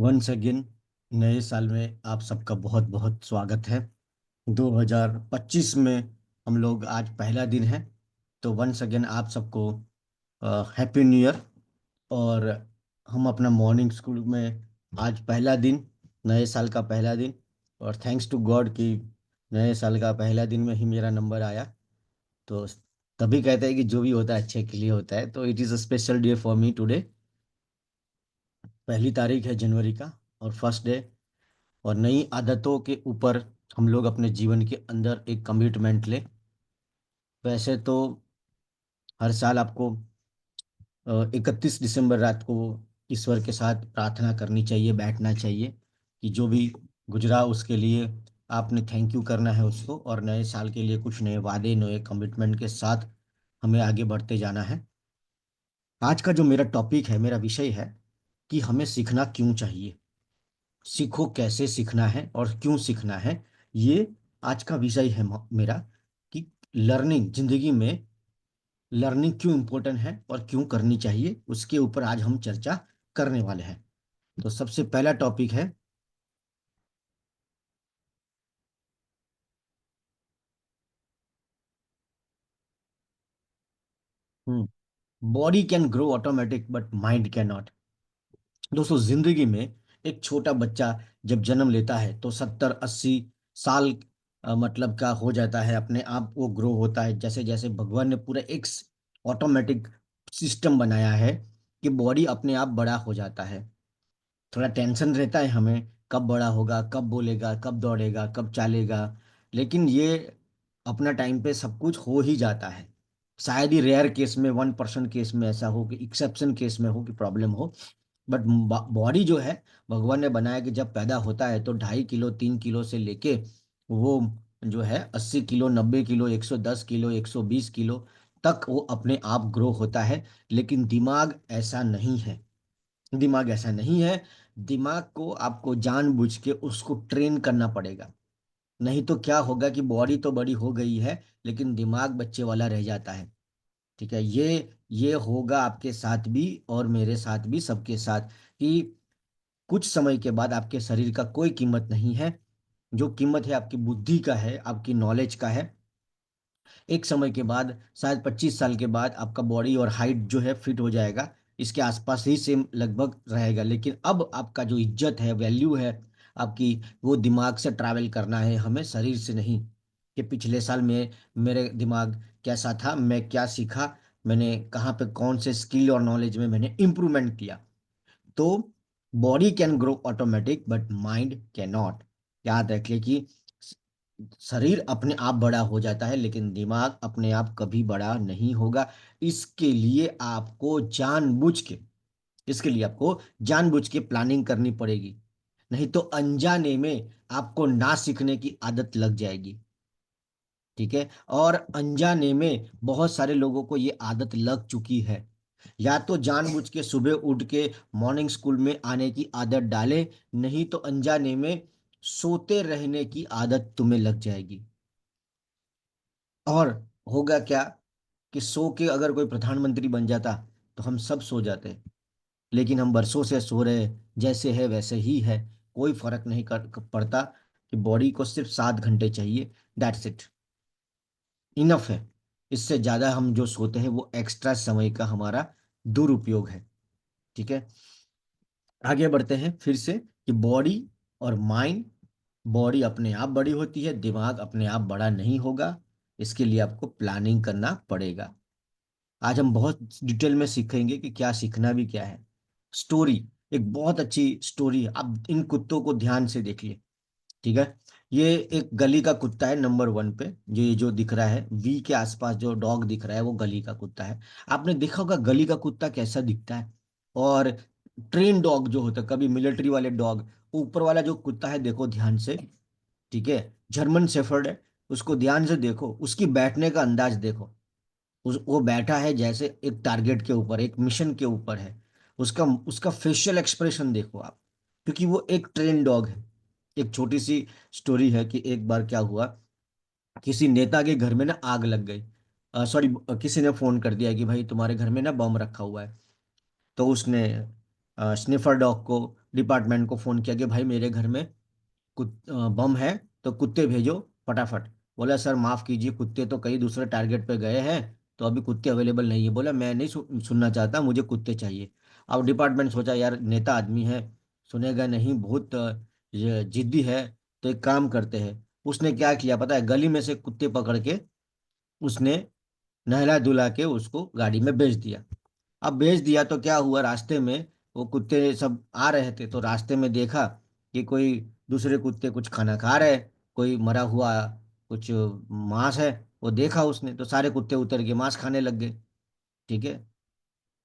Once again नए साल में आप सबका बहुत बहुत स्वागत है। 2025 में हम लोग आज पहला दिन है। तो वंस अगेन आप सबको हैप्पी न्यू ईयर। और हम अपना मॉर्निंग स्कूल में आज पहला दिन, नए साल का पहला दिन। और थैंक्स टू गॉड कि नए साल का पहला दिन में ही मेरा नंबर आया। तो तभी कहते हैं कि जो भी होता है अच्छे के लिए होता है। तो it is a special day for me today. पहली तारीख है जनवरी का और फर्स्ट डे। और नई आदतों के ऊपर हम लोग अपने जीवन के अंदर एक कमिटमेंट ले। वैसे तो हर साल आपको 31 दिसंबर रात को ईश्वर के साथ प्रार्थना करनी चाहिए, बैठना चाहिए कि जो भी गुजरा उसके लिए आपने थैंक यू करना है उसको, और नए साल के लिए कुछ नए वादे, नए कमिटमेंट के साथ हमें आगे बढ़ते जाना है। आज का जो मेरा टॉपिक है, मेरा विषय है कि हमें सीखना क्यों चाहिए। सीखो, कैसे सीखना है और क्यों सीखना है। ये आज का विषय है मेरा कि लर्निंग, जिंदगी में लर्निंग क्यों इम्पोर्टेंट है और क्यों करनी चाहिए, उसके ऊपर आज हम चर्चा करने वाले हैं। तो सबसे पहला टॉपिक है। Body can grow automatic but mind can not. दोस्तों, जिंदगी में एक छोटा बच्चा जब जन्म लेता है तो 70-80 साल मतलब का हो जाता है, अपने आप वो ग्रो होता है। जैसे जैसे भगवान ने पूरा एक ऑटोमेटिक सिस्टम बनाया है कि बॉडी अपने आप बड़ा हो जाता है। थोड़ा टेंशन रहता है हमें, कब बड़ा होगा, कब बोलेगा, कब दौड़ेगा, कब चालेगा। लेकिन ये अपना टाइम पे सब कुछ हो ही जाता है। शायद ही रेयर केस में, 1% केस में ऐसा हो, कि एक्सेप्शन केस में हो कि प्रॉब्लम हो। बट बॉडी जो है, भगवान ने बनाया कि जब पैदा होता है तो 2.5 किलो 3 किलो से लेके वो जो है 80 किलो, 90 किलो, 110 किलो, 120 किलो तक वो अपने आप ग्रो होता है। लेकिन दिमाग ऐसा नहीं है। दिमाग ऐसा नहीं है। दिमाग को आपको जानबूझ के उसको ट्रेन करना पड़ेगा। नहीं तो क्या होगा कि बॉडी तो बड़ी हो गई है लेकिन दिमाग बच्चे वाला रह जाता है। ठीक है, ये होगा आपके साथ भी और मेरे साथ भी, सबके साथ। कि कुछ समय के बाद आपके शरीर का कोई कीमत नहीं है। जो कीमत है आपकी बुद्धि का है, आपकी नॉलेज का है। एक समय के बाद, शायद 25 साल के बाद, आपका बॉडी और हाइट जो है फिट हो जाएगा, इसके आसपास ही सेम लगभग रहेगा। लेकिन अब आपका जो इज्जत है, वैल्यू है आपकी, वो दिमाग से ट्रैवल करना है हमें, शरीर से नहीं। कि पिछले साल में मेरे दिमाग कैसा था, मैं क्या सीखा, मैंने कहाँ पे कौन से स्किल और नॉलेज में मैंने इम्प्रूवमेंट किया। तो body can grow automatic but mind can not. याद रखिए कि शरीर अपने आप बड़ा हो जाता है लेकिन दिमाग अपने आप कभी बड़ा नहीं होगा। इसके लिए आपको जानबूझ के इसके लिए आपको जानबूझ के प्लानिंग करनी पड़ेगी। नहीं तो अनजाने में आपको ना सीखने की आदत लग जाएगी। ठीक है, और अनजाने में बहुत सारे लोगों को ये आदत लग चुकी है। या तो जानबूझ के सुबह उठ के मॉर्निंग स्कूल में आने की आदत डालें, नहीं तो अनजाने में सोते रहने की आदत तुम्हें लग जाएगी। और होगा क्या कि सो के अगर कोई प्रधानमंत्री बन जाता तो हम सब सो जाते। लेकिन हम बरसों से सो रहे, जैसे है वैसे ही है। कोई फर्क नहीं पड़ता कि बॉडी को सिर्फ 7 घंटे चाहिए। दैट्स इट, इनफ है। इससे ज्यादा हम जो सोते हैं वो एक्स्ट्रा समय का हमारा दुरुपयोग है। ठीक है, आगे बढ़ते हैं फिर से कि बॉडी और माइंड। बॉडी अपने आप बड़ी होती है, दिमाग अपने आप बड़ा नहीं होगा। इसके लिए आपको प्लानिंग करना पड़ेगा। आज हम बहुत डिटेल में सीखेंगे कि क्या सीखना भी क्या है। स्टोरी, एक बहुत अच्छी स्टोरी है, आप इन कुत्तों को ध्यान से देखिए। ठीक है, ये एक गली का कुत्ता है, नंबर 1 पे। ये जो दिख रहा है वी के आसपास जो डॉग दिख रहा है वो गली का कुत्ता है। आपने देखा होगा गली का कुत्ता कैसा दिखता है। और ट्रेन डॉग जो होता है, कभी मिलिट्री वाले डॉग, ऊपर वाला जो कुत्ता है देखो ध्यान से। ठीक है, जर्मन शेफर्ड है। उसको ध्यान से देखो, उसकी बैठने का अंदाज देखो। वो बैठा है जैसे एक टारगेट के ऊपर, एक मिशन के ऊपर है। उसका उसका फेशियल एक्सप्रेशन देखो आप, क्योंकि वो एक ट्रेन डॉग है। एक छोटी सी स्टोरी है कि एक बार क्या हुआ, किसी नेता के घर में ना आग लग गई। सॉरी, किसी ने फोन कर दिया कि भाई तुम्हारे घर में ना बम रखा हुआ है। तो उसने स्निफर डॉग को, डिपार्टमेंट को फ़ोन किया कि भाई मेरे घर में बम है, तो कुत्ते भेजो फटाफट। बोला सर माफ़ कीजिए, कुत्ते तो कई दूसरे टारगेट पे गए हैं, तो अभी कुत्ते अवेलेबल नहीं है। बोला मैं नहीं सुनना चाहता, मुझे कुत्ते चाहिए। अब डिपार्टमेंट सोचा यार नेता आदमी है, सुनेगा नहीं, बहुत ये जिद्दी है, तो एक काम करते हैं। उसने क्या किया पता है, गली में से कुत्ते पकड़ के उसने नहला धुला के उसको गाड़ी में बेच दिया। अब बेच दिया तो क्या हुआ, रास्ते में वो कुत्ते सब आ रहे थे, तो रास्ते में देखा कि कोई दूसरे कुत्ते कुछ खाना खा रहे, कोई मरा हुआ कुछ मांस है, वो देखा उसने, तो सारे कुत्ते उतर के मांस खाने लग गए। ठीक है।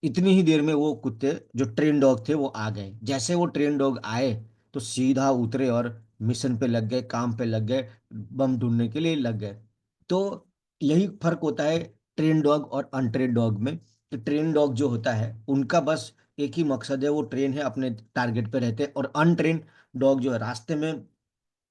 इतनी ही देर में वो कुत्ते जो ट्रेन डॉग थे वो आ गए। जैसे वो ट्रेन डॉग आए तो सीधा उतरे और मिशन पे लग गए, काम पे लग गए, बम ढूंढने के लिए लग गए। तो यही फर्क होता है ट्रेन डॉग और अनट्रेन डॉग में। कि ट्रेन डॉग जो होता है उनका बस एक ही मकसद है, वो ट्रेन है, अपने टारगेट पे रहते हैं। और अनट्रेन डॉग जो है रास्ते में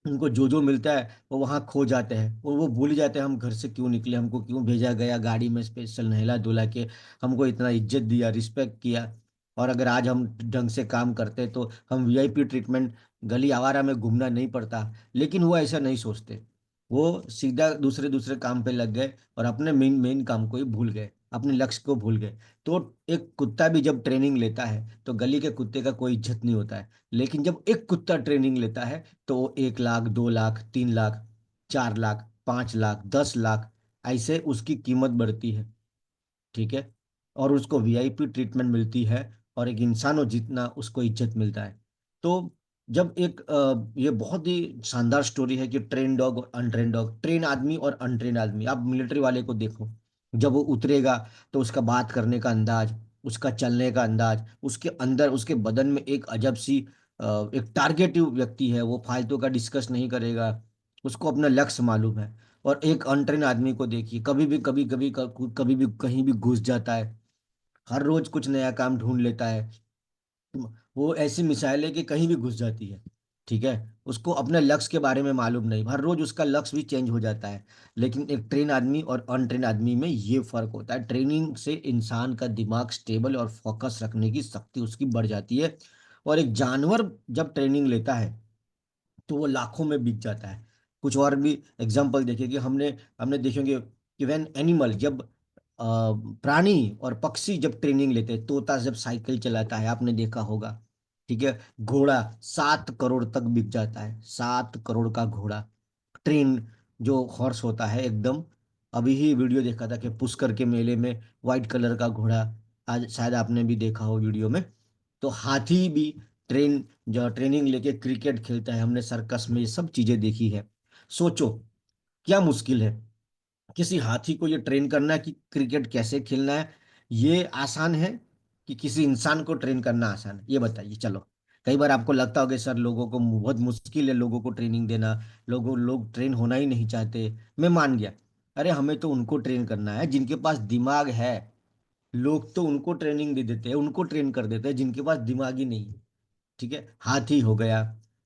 उनको जो जो मिलता है वो वहाँ खो जाते हैं, और वो भूल जाते हैं हम घर से क्यों निकले, हमको क्यों भेजा गया गाड़ी में स्पेशल नहला धुला के, हमको इतना इज्जत दिया, रिस्पेक्ट किया। और अगर आज हम ढंग से काम करते तो हम वीआईपी ट्रीटमेंट, गली आवारा में घूमना नहीं पड़ता। लेकिन वो ऐसा नहीं सोचते, वो सीधा दूसरे दूसरे काम पे लग गए और अपने मेन मेन काम को ही भूल गए, अपने लक्ष्य को भूल गए। तो एक कुत्ता भी जब ट्रेनिंग लेता है तो गली के कुत्ते का कोई इज्जत नहीं होता है। लेकिन जब एक कुत्ता ट्रेनिंग लेता है तो वो 1 लाख, 2 लाख, 3 लाख, 4 लाख, 5 लाख, 10 लाख, ऐसे उसकी कीमत बढ़ती है। ठीक है। और उसको वीआईपी ट्रीटमेंट मिलती है, और एक इंसानों जितना उसको इज्जत मिलता है। तो जब एक ये बहुत ही शानदार स्टोरी है कि ट्रेन डॉग और अनट्रेन डॉग, ट्रेन आदमी और अनट्रेन आदमी। आप मिलिट्री वाले को देखो, जब वो उतरेगा तो उसका बात करने का अंदाज, उसका चलने का अंदाज, उसके अंदर उसके बदन में एक अजब सी एक टारगेटिव व्यक्ति है, वो फालतू का डिस्कस नहीं करेगा, उसको अपना लक्ष्य मालूम है। और एक अनट्रेन आदमी को देखिए, कभी भी कहीं भी घुस जाता है, हर रोज कुछ नया काम ढूंढ लेता है। वो ऐसी मिसाइल है कि कहीं भी घुस जाती है। ठीक है। उसको अपने लक्ष्य के बारे में मालूम नहीं, हर रोज उसका लक्ष्य भी चेंज हो जाता है। लेकिन एक ट्रेन आदमी और अनट्रेन आदमी में ये फर्क होता है, ट्रेनिंग से इंसान का दिमाग स्टेबल और फोकस रखने की शक्ति उसकी बढ़ जाती है। और एक जानवर जब ट्रेनिंग लेता है तो वो लाखों में बिक जाता है। कुछ और भी एग्जाम्पल देखिए कि हमने हमने देखेंगे कि व्हेन एनिमल, जब प्राणी और पक्षी जब ट्रेनिंग लेते हैं, तोता जब साइकिल चलाता है आपने देखा होगा। ठीक है। घोड़ा 7 करोड़ तक बिक जाता है, 7 करोड़ का घोड़ा ट्रेन, जो हॉर्स होता है एकदम। अभी ही वीडियो देखा था कि पुष्कर के मेले में व्हाइट कलर का घोड़ा, आज शायद आपने भी देखा हो वीडियो में। तो हाथी भी ट्रेन, जो ट्रेनिंग लेके क्रिकेट खेलता है, हमने सर्कस में ये सब चीजें देखी है। सोचो क्या मुश्किल है किसी हाथी को ये ट्रेन करना कि क्रिकेट कैसे खेलना है। ये आसान है कि किसी इंसान को ट्रेन करना आसान है, ये बताइए। चलो, कई बार आपको लगता होगा सर लोगों को बहुत मुश्किल है लोगों को ट्रेनिंग देना, लोग ट्रेन होना ही नहीं चाहते। मैं मान गया, अरे हमें तो उनको ट्रेन करना है जिनके पास दिमाग है। लोग तो उनको ट्रेनिंग दे देते हैं, उनको ट्रेन कर देते हैं जिनके पास दिमाग ही नहीं है। ठीक है, हाथी हो गया,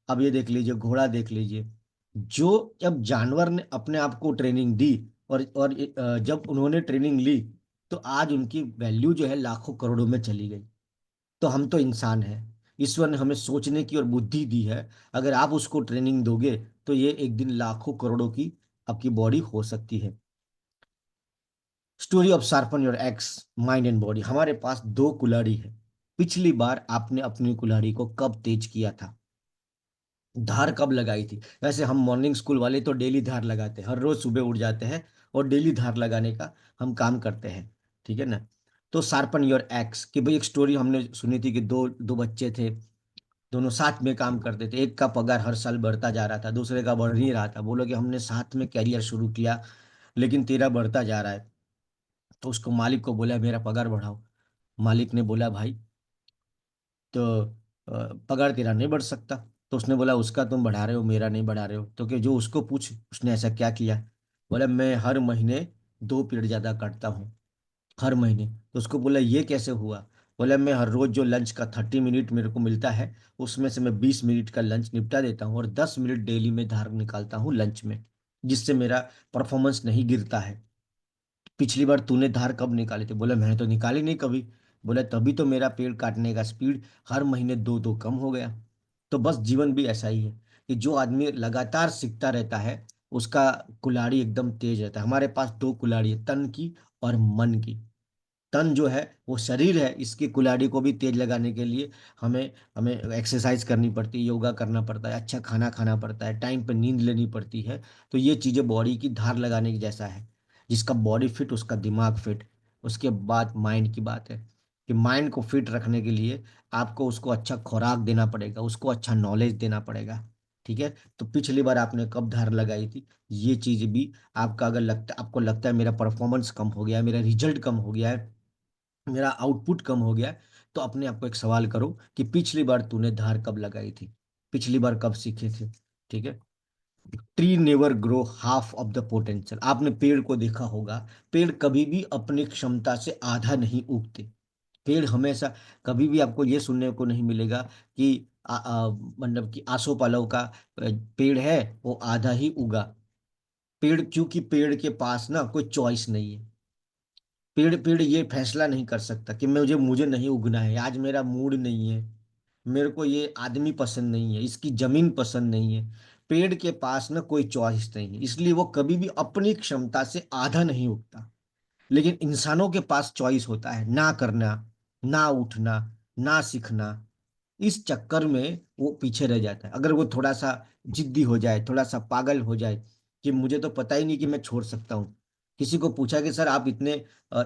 अब ये देख लीजिए, घोड़ा देख लीजिए। जो जब जानवर ने अपने आप को ट्रेनिंग दी, और जब उन्होंने ट्रेनिंग ली, तो आज उनकी वैल्यू जो है लाखों करोड़ों में चली गई। तो हम तो इंसान हैं, ईश्वर ने हमें सोचने की और बुद्धि दी है। अगर आप उसको ट्रेनिंग दोगे तो ये एक दिन लाखों करोड़ों की आपकी बॉडी हो सकती है। Story of sharpen your x, mind and body. हमारे पास दो कुल्हाड़ी है। पिछली बार आपने अपनी कुल्हाड़ी को कब तेज किया था, धार कब लगाई थी? वैसे हम मॉर्निंग स्कूल वाले तो डेली धार लगाते हैं, हर रोज सुबह उठ जाते हैं और डेली धार लगाने का हम काम करते हैं। ठीक है ना। तो शार्पन योर एक्स कि भाई, एक स्टोरी हमने सुनी थी कि दो दो बच्चे थे, दोनों साथ में काम करते थे। एक का पगार हर साल बढ़ता जा रहा था, दूसरे का बढ़ नहीं रहा था। बोलो कि हमने साथ में कैरियर शुरू किया, लेकिन तेरा बढ़ता जा रहा है। तो उसको मालिक को बोला मेरा पगार बढ़ाओ। मालिक ने बोला भाई, तो पगार तेरा नहीं बढ़ सकता। तो उसने बोला उसका तुम बढ़ा रहे हो, मेरा नहीं बढ़ा रहे हो। तो कि जो उसको पूछ उसने ऐसा क्या किया। बोला मैं हर महीने 2 पीरियड ज्यादा काटता हूँ, हर महीने। तो उसको बोला ये कैसे हुआ। बोला मैं हर रोज जो लंच का 30 मिनट मेरे को मिलता है, उसमें से मैं 20 मिनट का लंच निपटा देता हूँ, और 10 मिनट डेली में धार निकालता हूँ लंच में, जिससे मेरा परफॉर्मेंस नहीं गिरता है। पिछली बार तूने धार कब निकाले थे? बोला मैंने तो निकाली नहीं कभी। बोला तभी तो मेरा पेड़ काटने का स्पीड हर महीने दो दो कम हो गया। तो बस जीवन भी ऐसा ही है कि जो आदमी लगातार सीखता रहता है उसका कुल्हाड़ी एकदम तेज रहता है। हमारे पास दो कुल्हाड़ी है, तन की और मन की। तन जो है वो शरीर है, इसकी कुल्हाड़ी को भी तेज लगाने के लिए हमें हमें एक्सरसाइज करनी पड़ती है, योगा करना पड़ता है, अच्छा खाना खाना पड़ता है, टाइम पे नींद लेनी पड़ती है। तो ये चीज़ें बॉडी की धार लगाने की जैसा है। जिसका बॉडी फिट उसका दिमाग फिट। उसके बाद माइंड की बात है कि माइंड को फिट रखने के लिए आपको उसको अच्छा खुराक देना पड़ेगा, उसको अच्छा नॉलेज देना पड़ेगा। ठीक है। तो पिछली बार आपने कब धार लगाई थी, ये चीज़ भी आपका अगर लगता आपको लगता है मेरा परफॉर्मेंस कम हो गया है, मेरा रिजल्ट कम हो गया है, मेरा आउटपुट कम हो गया है, तो अपने आप को एक सवाल करो कि पिछली बार तूने धार कब लगाई थी, पिछली बार कब सीखे थे। ठीक है। Tree never grow half of the potential. आपने पेड़ को देखा होगा, पेड़ कभी भी अपनी क्षमता से आधा नहीं उगते। पेड़ हमेशा, कभी भी आपको ये सुनने को नहीं मिलेगा कि मतलब कि आसोपालव का पेड़ है वो आधा ही उगा। पेड़, क्योंकि पेड़ के पास ना कोई चॉइस नहीं है। पेड़ पेड़ ये फैसला नहीं कर सकता कि मुझे मुझे नहीं उगना है, आज मेरा मूड नहीं है, मेरे को ये आदमी पसंद नहीं है, इसकी जमीन पसंद नहीं है। पेड़ के पास ना कोई चॉइस नहीं है, इसलिए वो कभी भी अपनी क्षमता से आधा नहीं उगता। लेकिन इंसानों के पास चॉइस होता है, ना करना, ना उठना, ना सीखना। इस चक्कर में वो पीछे रह जाता है। अगर वो थोड़ा सा जिद्दी हो जाए, थोड़ा सा पागल हो जाए कि मुझे तो पता ही नहीं कि मैं छोड़ सकता हूँ। किसी को पूछा कि सर आप इतने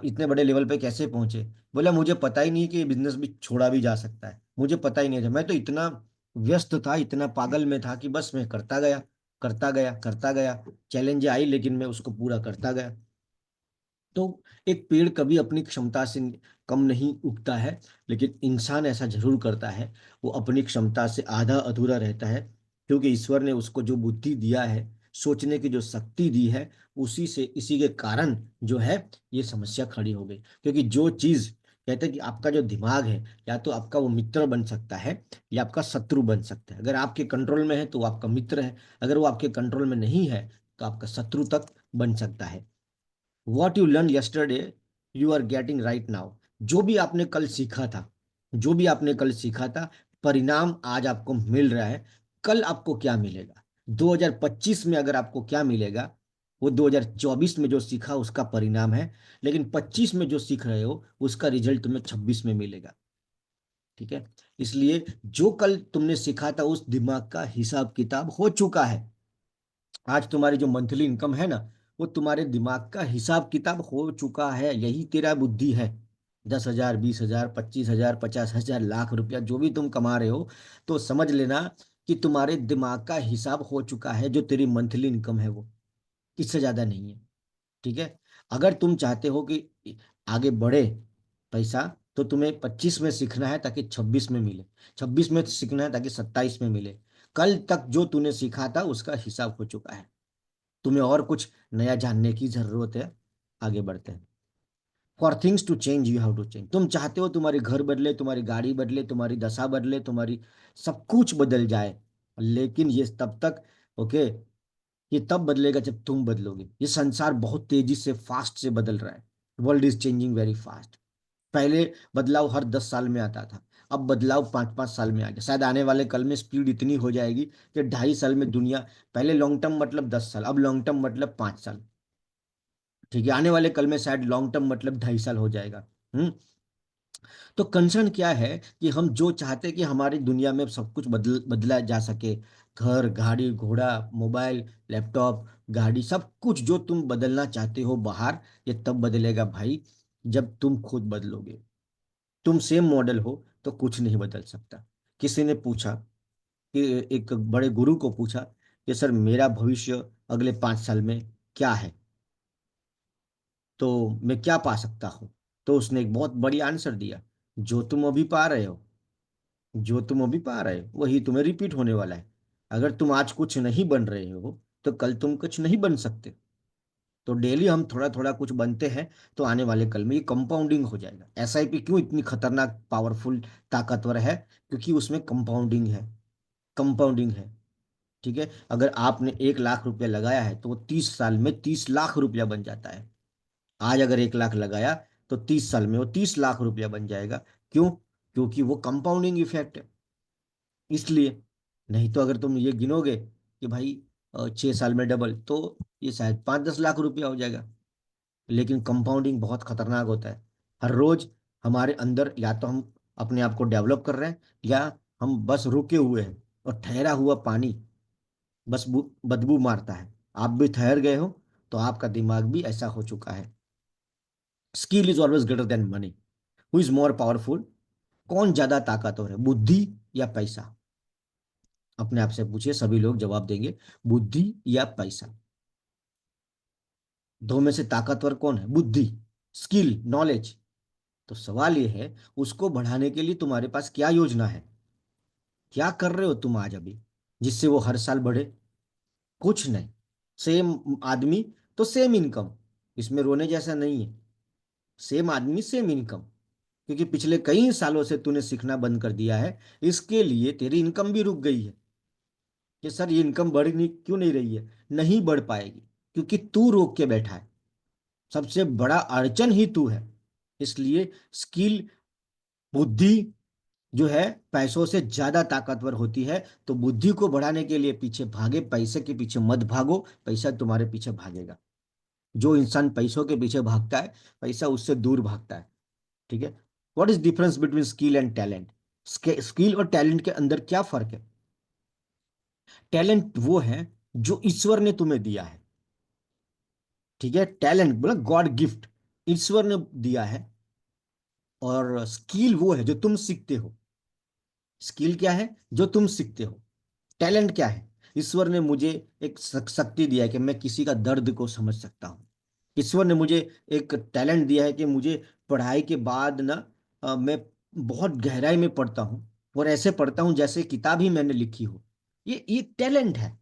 इतने बड़े लेवल पे कैसे पहुंचे, बोला मुझे पता ही नहीं कि ये बिजनेस भी छोड़ा भी जा सकता है, मुझे पता ही नहीं था, मैं तो इतना व्यस्त था, इतना पागल में था कि बस मैं करता गया, करता गया, करता गया। चैलेंज आई लेकिन मैं उसको पूरा करता गया। तो एक पेड़ कभी अपनी क्षमता से कम नहीं उगता है, लेकिन इंसान ऐसा जरूर करता है, वो अपनी क्षमता से आधा अधूरा रहता है। क्योंकि ईश्वर ने उसको जो बुद्धि दिया है, सोचने की जो शक्ति दी है, उसी से, इसी के कारण जो है ये समस्या खड़ी हो गई। क्योंकि जो चीज कहते हैं कि आपका जो दिमाग है, या तो आपका वो मित्र बन सकता है या आपका शत्रु बन सकता है। अगर आपके कंट्रोल में है तो वो आपका मित्र है, अगर वो आपके कंट्रोल में नहीं है तो आपका शत्रु तक बन सकता है। What you learn yesterday you are getting right now. जो भी आपने कल सीखा था, जो भी आपने कल सीखा था, परिणाम आज आपको मिल रहा है। कल आपको क्या मिलेगा 2025 में, अगर आपको क्या मिलेगा वो 2024 में जो सीखा उसका परिणाम है। लेकिन 25 में जो सीख रहे हो उसका रिजल्ट तुम्हें 26 में मिलेगा। ठीक है। इसलिए जो कल तुमने सीखा था उस दिमाग का हिसाब किताब हो चुका है। आज तुम्हारी जो मंथली इनकम है ना, वो तुम्हारे दिमाग का हिसाब किताब हो चुका है, यही तेरा बुद्धि है। 10,000, 20,000, 25,000, 50,000, लाख रुपया जो भी तुम कमा रहे हो, तो समझ लेना कि तुम्हारे दिमाग का हिसाब हो चुका है। जो तेरी मंथली इनकम है वो इससे ज्यादा नहीं है। ठीक है। अगर तुम चाहते हो कि आगे बढ़े पैसा, तो तुम्हें 25 में सीखना है ताकि 26 में मिले, 26 में सीखना है ताकि 27 में मिले। कल तक जो तूने सीखा था उसका हिसाब हो चुका है, तुम्हें और कुछ नया जानने की जरूरत है। आगे बढ़ते हैं। For things to change you have to change. तुम चाहते हो तुम्हारे घर बदले, तुम्हारी गाड़ी बदले, तुम्हारी दशा बदले, तुम्हारी सब कुछ बदल जाए, लेकिन ये तब तक, ओके, ये तब बदलेगा जब तुम बदलोगे। ये संसार बहुत तेजी से, फास्ट से बदल रहा है। World is changing very fast. पहले बदलाव हर 10 साल में आता था, अब बदलाव 5-5 साल में आ गया। शायद आने वाले कल में स्पीड इतनी हो जाएगी कि 2.5 साल में दुनिया, पहले लॉन्ग टर्म मतलब 10 साल, अब लॉन्ग टर्म मतलब 5 साल। ठीक है। आने वाले कल में शायद लॉन्ग टर्म मतलब 2.5 साल हो जाएगा। हम्म। तो कंसर्न क्या है कि हम जो चाहते हैं कि हमारी दुनिया में सब कुछ बदला जा सके, घर, गाड़ी, घोड़ा, मोबाइल, लैपटॉप, गाड़ी, सब कुछ जो तुम बदलना चाहते हो बाहर, ये तब बदलेगा भाई जब तुम खुद बदलोगे। तुम सेम मॉडल हो तो कुछ नहीं बदल सकता। किसी ने पूछा कि, एक बड़े गुरु को पूछा कि सर मेरा भविष्य अगले 5 साल में क्या है, तो मैं क्या पा सकता हूँ। तो उसने एक बहुत बड़ी आंसर दिया, जो तुम अभी पा रहे हो, जो तुम अभी पा रहे हो वही तुम्हें रिपीट होने वाला है। अगर तुम आज कुछ नहीं बन रहे हो तो कल तुम कुछ नहीं बन सकते। तो डेली हम थोड़ा थोड़ा कुछ बनते हैं, तो आने वाले कल में ये कंपाउंडिंग हो जाएगा। एसआईपी क्यों इतनी खतरनाक, पावरफुल, ताकतवर है? क्योंकि उसमें कंपाउंडिंग है, कंपाउंडिंग है। ठीक है। अगर आपने 1 लाख रुपया लगाया है तो वो 30 साल में 30 लाख रुपया बन जाता है। आज अगर 1 लाख लगाया तो 30 साल में वो 30 लाख रुपया बन जाएगा। क्यों? क्योंकि वो कंपाउंडिंग इफेक्ट है, इसलिए। नहीं तो अगर तुम ये गिनोगे कि भाई 6 साल में डबल, तो ये शायद 5-10 लाख रुपया हो जाएगा। लेकिन कंपाउंडिंग बहुत खतरनाक होता है। हर रोज हमारे अंदर या तो हम अपने आप को डेवलप कर रहे हैं, या हम बस रुके हुए हैं, और ठहरा हुआ पानी बस बदबू मारता है। आप भी ठहर गए हो, तो आपका दिमाग भी ऐसा हो चुका है। Skill is always greater than money. Who is more powerful? कौन ज्यादा ताकतवर है, बुद्धि या पैसा? अपने आप से पूछिए, सभी लोग जवाब देंगे, बुद्धि या पैसा। दो में से ताकतवर कौन है? बुद्धि, स्किल, नॉलेज। तो सवाल यह है, उसको बढ़ाने के लिए तुम्हारे पास क्या योजना है? क्या कर रहे हो तुम आज अभी, जिससे वो हर साल बढ़े? कुछ नहीं। सेम आदमी तो सेम इनकम, इसमें रोने जैसा नहीं है। सेम आदमी सेम इनकम, क्योंकि पिछले कई सालों से तूने सीखना बंद कर दिया है, इसके लिए तेरी इनकम भी रुक गई है। कि सर ये इनकम बढ़ नहीं, क्यों नहीं रही है? नहीं बढ़ पाएगी, क्योंकि तू रोक के बैठा है। सबसे बड़ा अड़चन ही तू है। इसलिए स्किल, बुद्धि जो है पैसों से ज्यादा ताकतवर होती है। तो बुद्धि को बढ़ाने के लिए पीछे भागे, पैसे के पीछे मत भागो, पैसा तुम्हारे पीछे भागेगा। जो इंसान पैसों के पीछे भागता है, पैसा उससे दूर भागता है। ठीक है। What is difference between skill and talent? Skill और टैलेंट के अंदर क्या फर्क है? टैलेंट वो है जो ईश्वर ने तुम्हें दिया है। ठीक है, टैलेंट बोला गॉड गिफ्ट, ईश्वर ने दिया है। और स्किल वो है जो तुम सीखते हो। स्किल क्या है? जो तुम सीखते हो। टैलेंट क्या है? ईश्वर ने मुझे एक शक्ति दिया है कि मैं किसी का दर्द को समझ सकता हूँ। ईश्वर ने मुझे एक टैलेंट दिया है कि मुझे पढ़ाई के बाद ना मैं बहुत गहराई में पढ़ता हूँ, और ऐसे पढ़ता हूँ जैसे किताब ही मैंने लिखी हो। ये टैलेंट है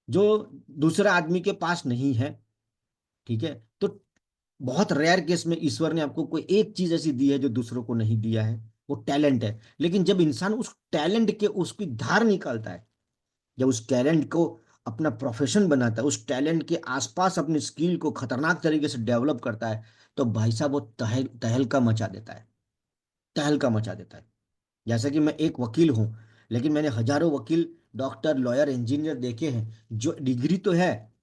जो दूसरा आदमी के पास नहीं है। ठीक है। तो बहुत रेयर केस में ईश्वर ने आपको कोई एक चीज ऐसी दी है जो दूसरों को नहीं दिया है, वो टैलेंट है। लेकिन जब इंसान उस टैलेंट के उसकी धार निकालता है, जब उस टैलेंट को अपना प्रोफेशन बनाता है, उस टैलेंट के आसपास अपनी स्किल को खतरनाक तरीके से डेवलप करता है, तो भाई साहब वो तहलका मचा देता है। तहलका मचा देता है। जैसे कि मैं एक वकील हूं, लेकिन मैंने हजारों वकील, डॉक्टर, लॉयर, इंजीनियर देखे हैं, जो डिग्री तो है।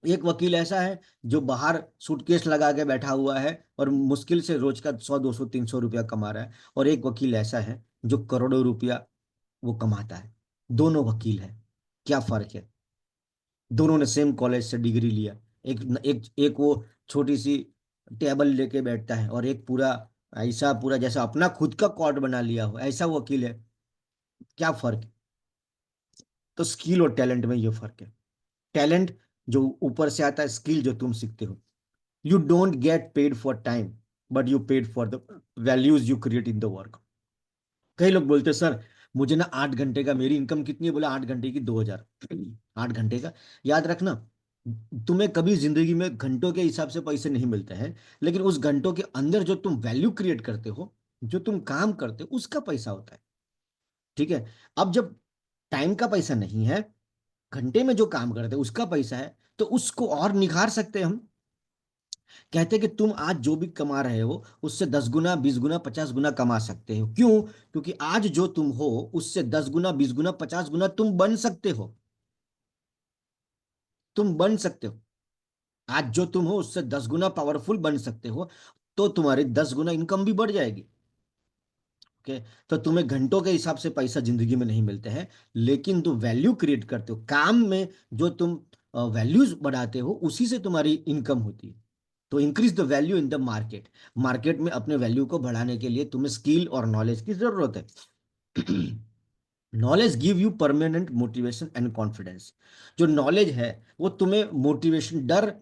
एक वकील ऐसा है जो बाहर सूटकेस लगा के बैठा हुआ है और मुश्किल से रोज का 100, 200, 300 रुपया कमा रहा है, और एक वकील ऐसा है जो करोड़ों रुपया वो कमाता है। दोनों वकील है, क्या फर्क है? दोनों ने सेम कॉलेज से डिग्री लिया। एक एक एक वो छोटी सी टेबल लेके बैठता है, और एक पूरा ऐसा, पूरा जैसा अपना खुद का कोर्ट बना लिया हो, ऐसा वकील है। क्या फर्क है? तो स्किल और टैलेंट में ये फर्क है। टैलेंट जो ऊपर से आता है, स्किल जो तुम सीखते हो। You don't get paid for time, but you paid for the values you create in the work. कई लोग बोलते हैं सर मुझे ना 8 घंटे का, मेरी इनकम कितनी है? बोला 8 घंटे की 2,000। 8 घंटे का। याद रखना, तुम्हें कभी जिंदगी में घंटों के हिसाब से पैसे नहीं मिलते हैं, लेकिन उस घंटों के अंदर जो तुम वैल्यू क्रिएट करते हो, जो तुम काम करते हो, उसका पैसा होता है। ठीक है। अब जब टाइम का पैसा नहीं है, घंटे में जो काम करते हो उसका पैसा है, तो उसको और निखार सकते हैं हम। कहते हैं कि तुम आज जो भी कमा रहे हो, उससे 10 गुना, 20 गुना, 50 गुना कमा सकते हो। क्यों? क्योंकि आज जो तुम हो, उससे 10 गुना, 20 गुना, 50 गुना तुम बन सकते हो। तुम बन सकते हो। आज जो तुम हो उससे 10 गुना पावरफुल बन सकते हो, तो तुम्हारी 10 गुना इनकम भी बढ़ जाएगी। ओके। तो तुम्हें घंटों के हिसाब से पैसा जिंदगी में नहीं मिलते हैं, लेकिन तुम वैल्यू क्रिएट करते हो काम में, जो तुम वैल्यूज बढ़ाते हो, उसी से तुम्हारी इनकम होती है। तो increase the value in the market. Market में अपने वैल्यू को बढ़ाने के लिए तुम्हें स्किल और नॉलेज की जरूरत है। Knowledge give you permanent motivation and confidence. जो नॉलेज है वो तुम्हें मोटिवेशन, डर,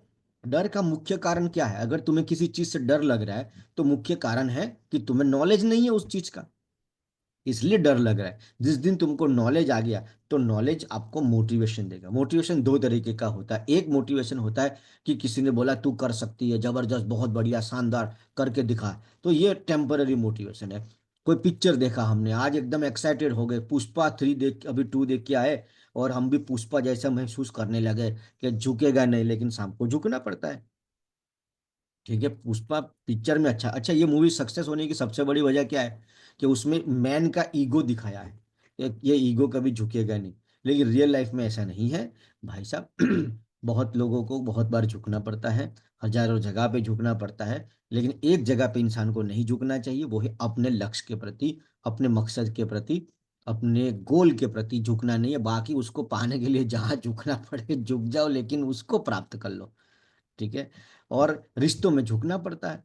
डर का मुख्य कारण क्या है? अगर तुम्हें किसी चीज से डर लग रहा है, तो मुख्य कारण है कि तुम्हें नॉलेज नहीं है उस चीज का, इसलिए डर लग रहा है। जिस दिन तुमको नॉलेज आ गया, तो नॉलेज आपको मोटिवेशन देगा। मोटिवेशन दो तरीके का होता है। एक मोटिवेशन होता है कि किसी ने बोला तू कर सकती है, जबरदस्त, बहुत बढ़िया, शानदार, करके दिखा, तो ये टेम्पररी मोटिवेशन है। कोई पिक्चर देखा हमने, आज एकदम एक्साइटेड हो गए, पुष्पा 3 देख, अभी 2 देख के आए, और हम भी पुष्पा जैसा महसूस करने लगे कि झुकेगा नहीं, लेकिन शाम को झुकना पड़ता है। ठीक है, पुष्पा पिक्चर में अच्छा अच्छा, ये मूवी सक्सेस होने की सबसे बड़ी वजह क्या है कि उसमें मैन का ईगो दिखाया है। ये ईगो कभी झुकेगा नहीं, लेकिन रियल लाइफ में ऐसा नहीं है भाई साहब। बहुत लोगों को बहुत बार झुकना पड़ता है, हजारों जगह पे झुकना पड़ता है, लेकिन एक जगह पे इंसान को नहीं झुकना चाहिए, वो है अपने लक्ष्य के प्रति, अपने मकसद के प्रति, अपने गोल के प्रति झुकना नहीं है। बाकी उसको पाने के लिए जहां झुकना पड़े झुक जाओ, लेकिन उसको प्राप्त कर लो। ठीक है। और रिश्तों में झुकना पड़ता है।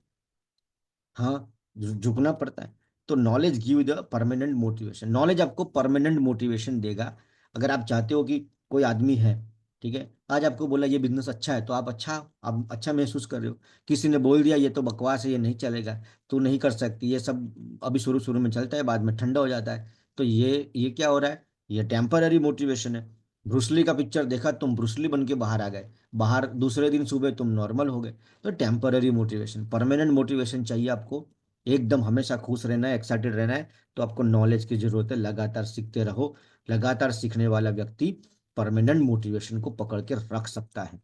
हाँ, झुकना पड़ता है। तो knowledge give the permanent motivation, knowledge आपको परमानेंट मोटिवेशन देगा। अगर आप चाहते हो कि कोई आदमी है, ठीक है, आज आपको बोला ये बिजनेस अच्छा है, तो आप अच्छा महसूस कर रहे हो। किसी ने बोल दिया ये तो बकवास है, ये नहीं चलेगा, तू नहीं कर सकती, ये सब अभी शुरू शुरू में चलता है, बाद में ठंडा हो जाता है। तो ये क्या हो रहा है, ये टेम्पररी मोटिवेशन है। ब्रूसली का पिक्चर देखा, तुम ब्रूसली बन के बाहर आ गए, बाहर दूसरे दिन सुबह तुम नॉर्मल हो गए। तो टेम्पररी मोटिवेशन, परमानेंट मोटिवेशन चाहिए आपको। एकदम हमेशा खुश रहना है, एक्साइटेड रहना है, तो आपको नॉलेज की जरूरत है, लगातार सीखते रहो। लगातार सीखने वाला व्यक्ति परमानेंट मोटिवेशन को पकड़ के रख सकता है।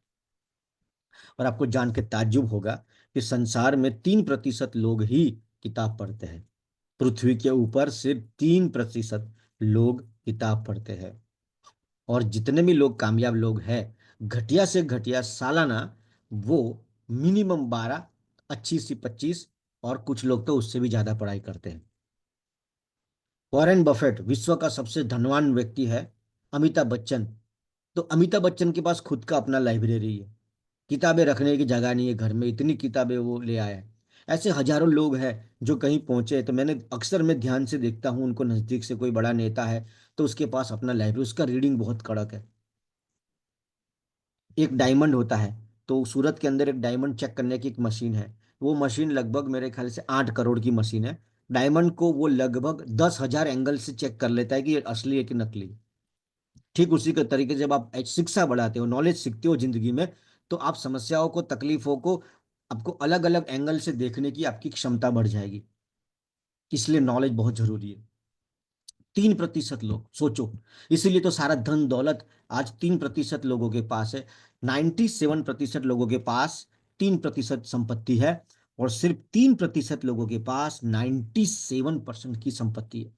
और आपको जान के ताज्जुब होगा कि संसार में 3% लोग ही किताब पढ़ते हैं। पृथ्वी के ऊपर सिर्फ 3% लोग किताब पढ़ते हैं। और जितने भी लोग कामयाब लोग हैं, घटिया से घटिया सालाना वो मिनिमम 12, अच्छी सी 25, और कुछ लोग तो उससे भी ज्यादा पढ़ाई करते हैं। वॉरेन बफेट विश्व का सबसे धनवान व्यक्ति है। अमिताभ बच्चन, तो अमिताभ बच्चन के पास खुद का अपना लाइब्रेरी है, किताबें रखने की जगह नहीं है घर में, इतनी किताबें वो ले आया है। ऐसे हजारों लोग हैं जो कहीं पहुंचे, तो मैंने अक्सर मैं ध्यान से देखता हूँ उनको नजदीक से, कोई बड़ा नेता है तो उसके पास अपना लाइब्रेरी, उसका रीडिंग बहुत कड़क है। एक डायमंड होता है, तो सूरत के अंदर एक डायमंड चेक करने की एक मशीन है। वो मशीन लगभग मेरे ख्याल से 8 करोड़ की मशीन है। डायमंड को वो लगभग 10,000 एंगल से चेक कर लेता है कि ये असली है कि नकली। ठीक उसी के तरीके से जब आप शिक्षा बढ़ाते हो, नॉलेज सीखते हो जिंदगी में, तो आप समस्याओं को, तकलीफों को, आपको अलग अलग एंगल से देखने की आपकी क्षमता बढ़ जाएगी। इसलिए नॉलेज बहुत जरूरी है। 3% लोग सोचो, इसीलिए तो सारा धन दौलत आज 3% लोगों के पास है। 97% लोगों के पास 3% संपत्ति है, और सिर्फ 3% लोगों के पास 97% की संपत्ति है।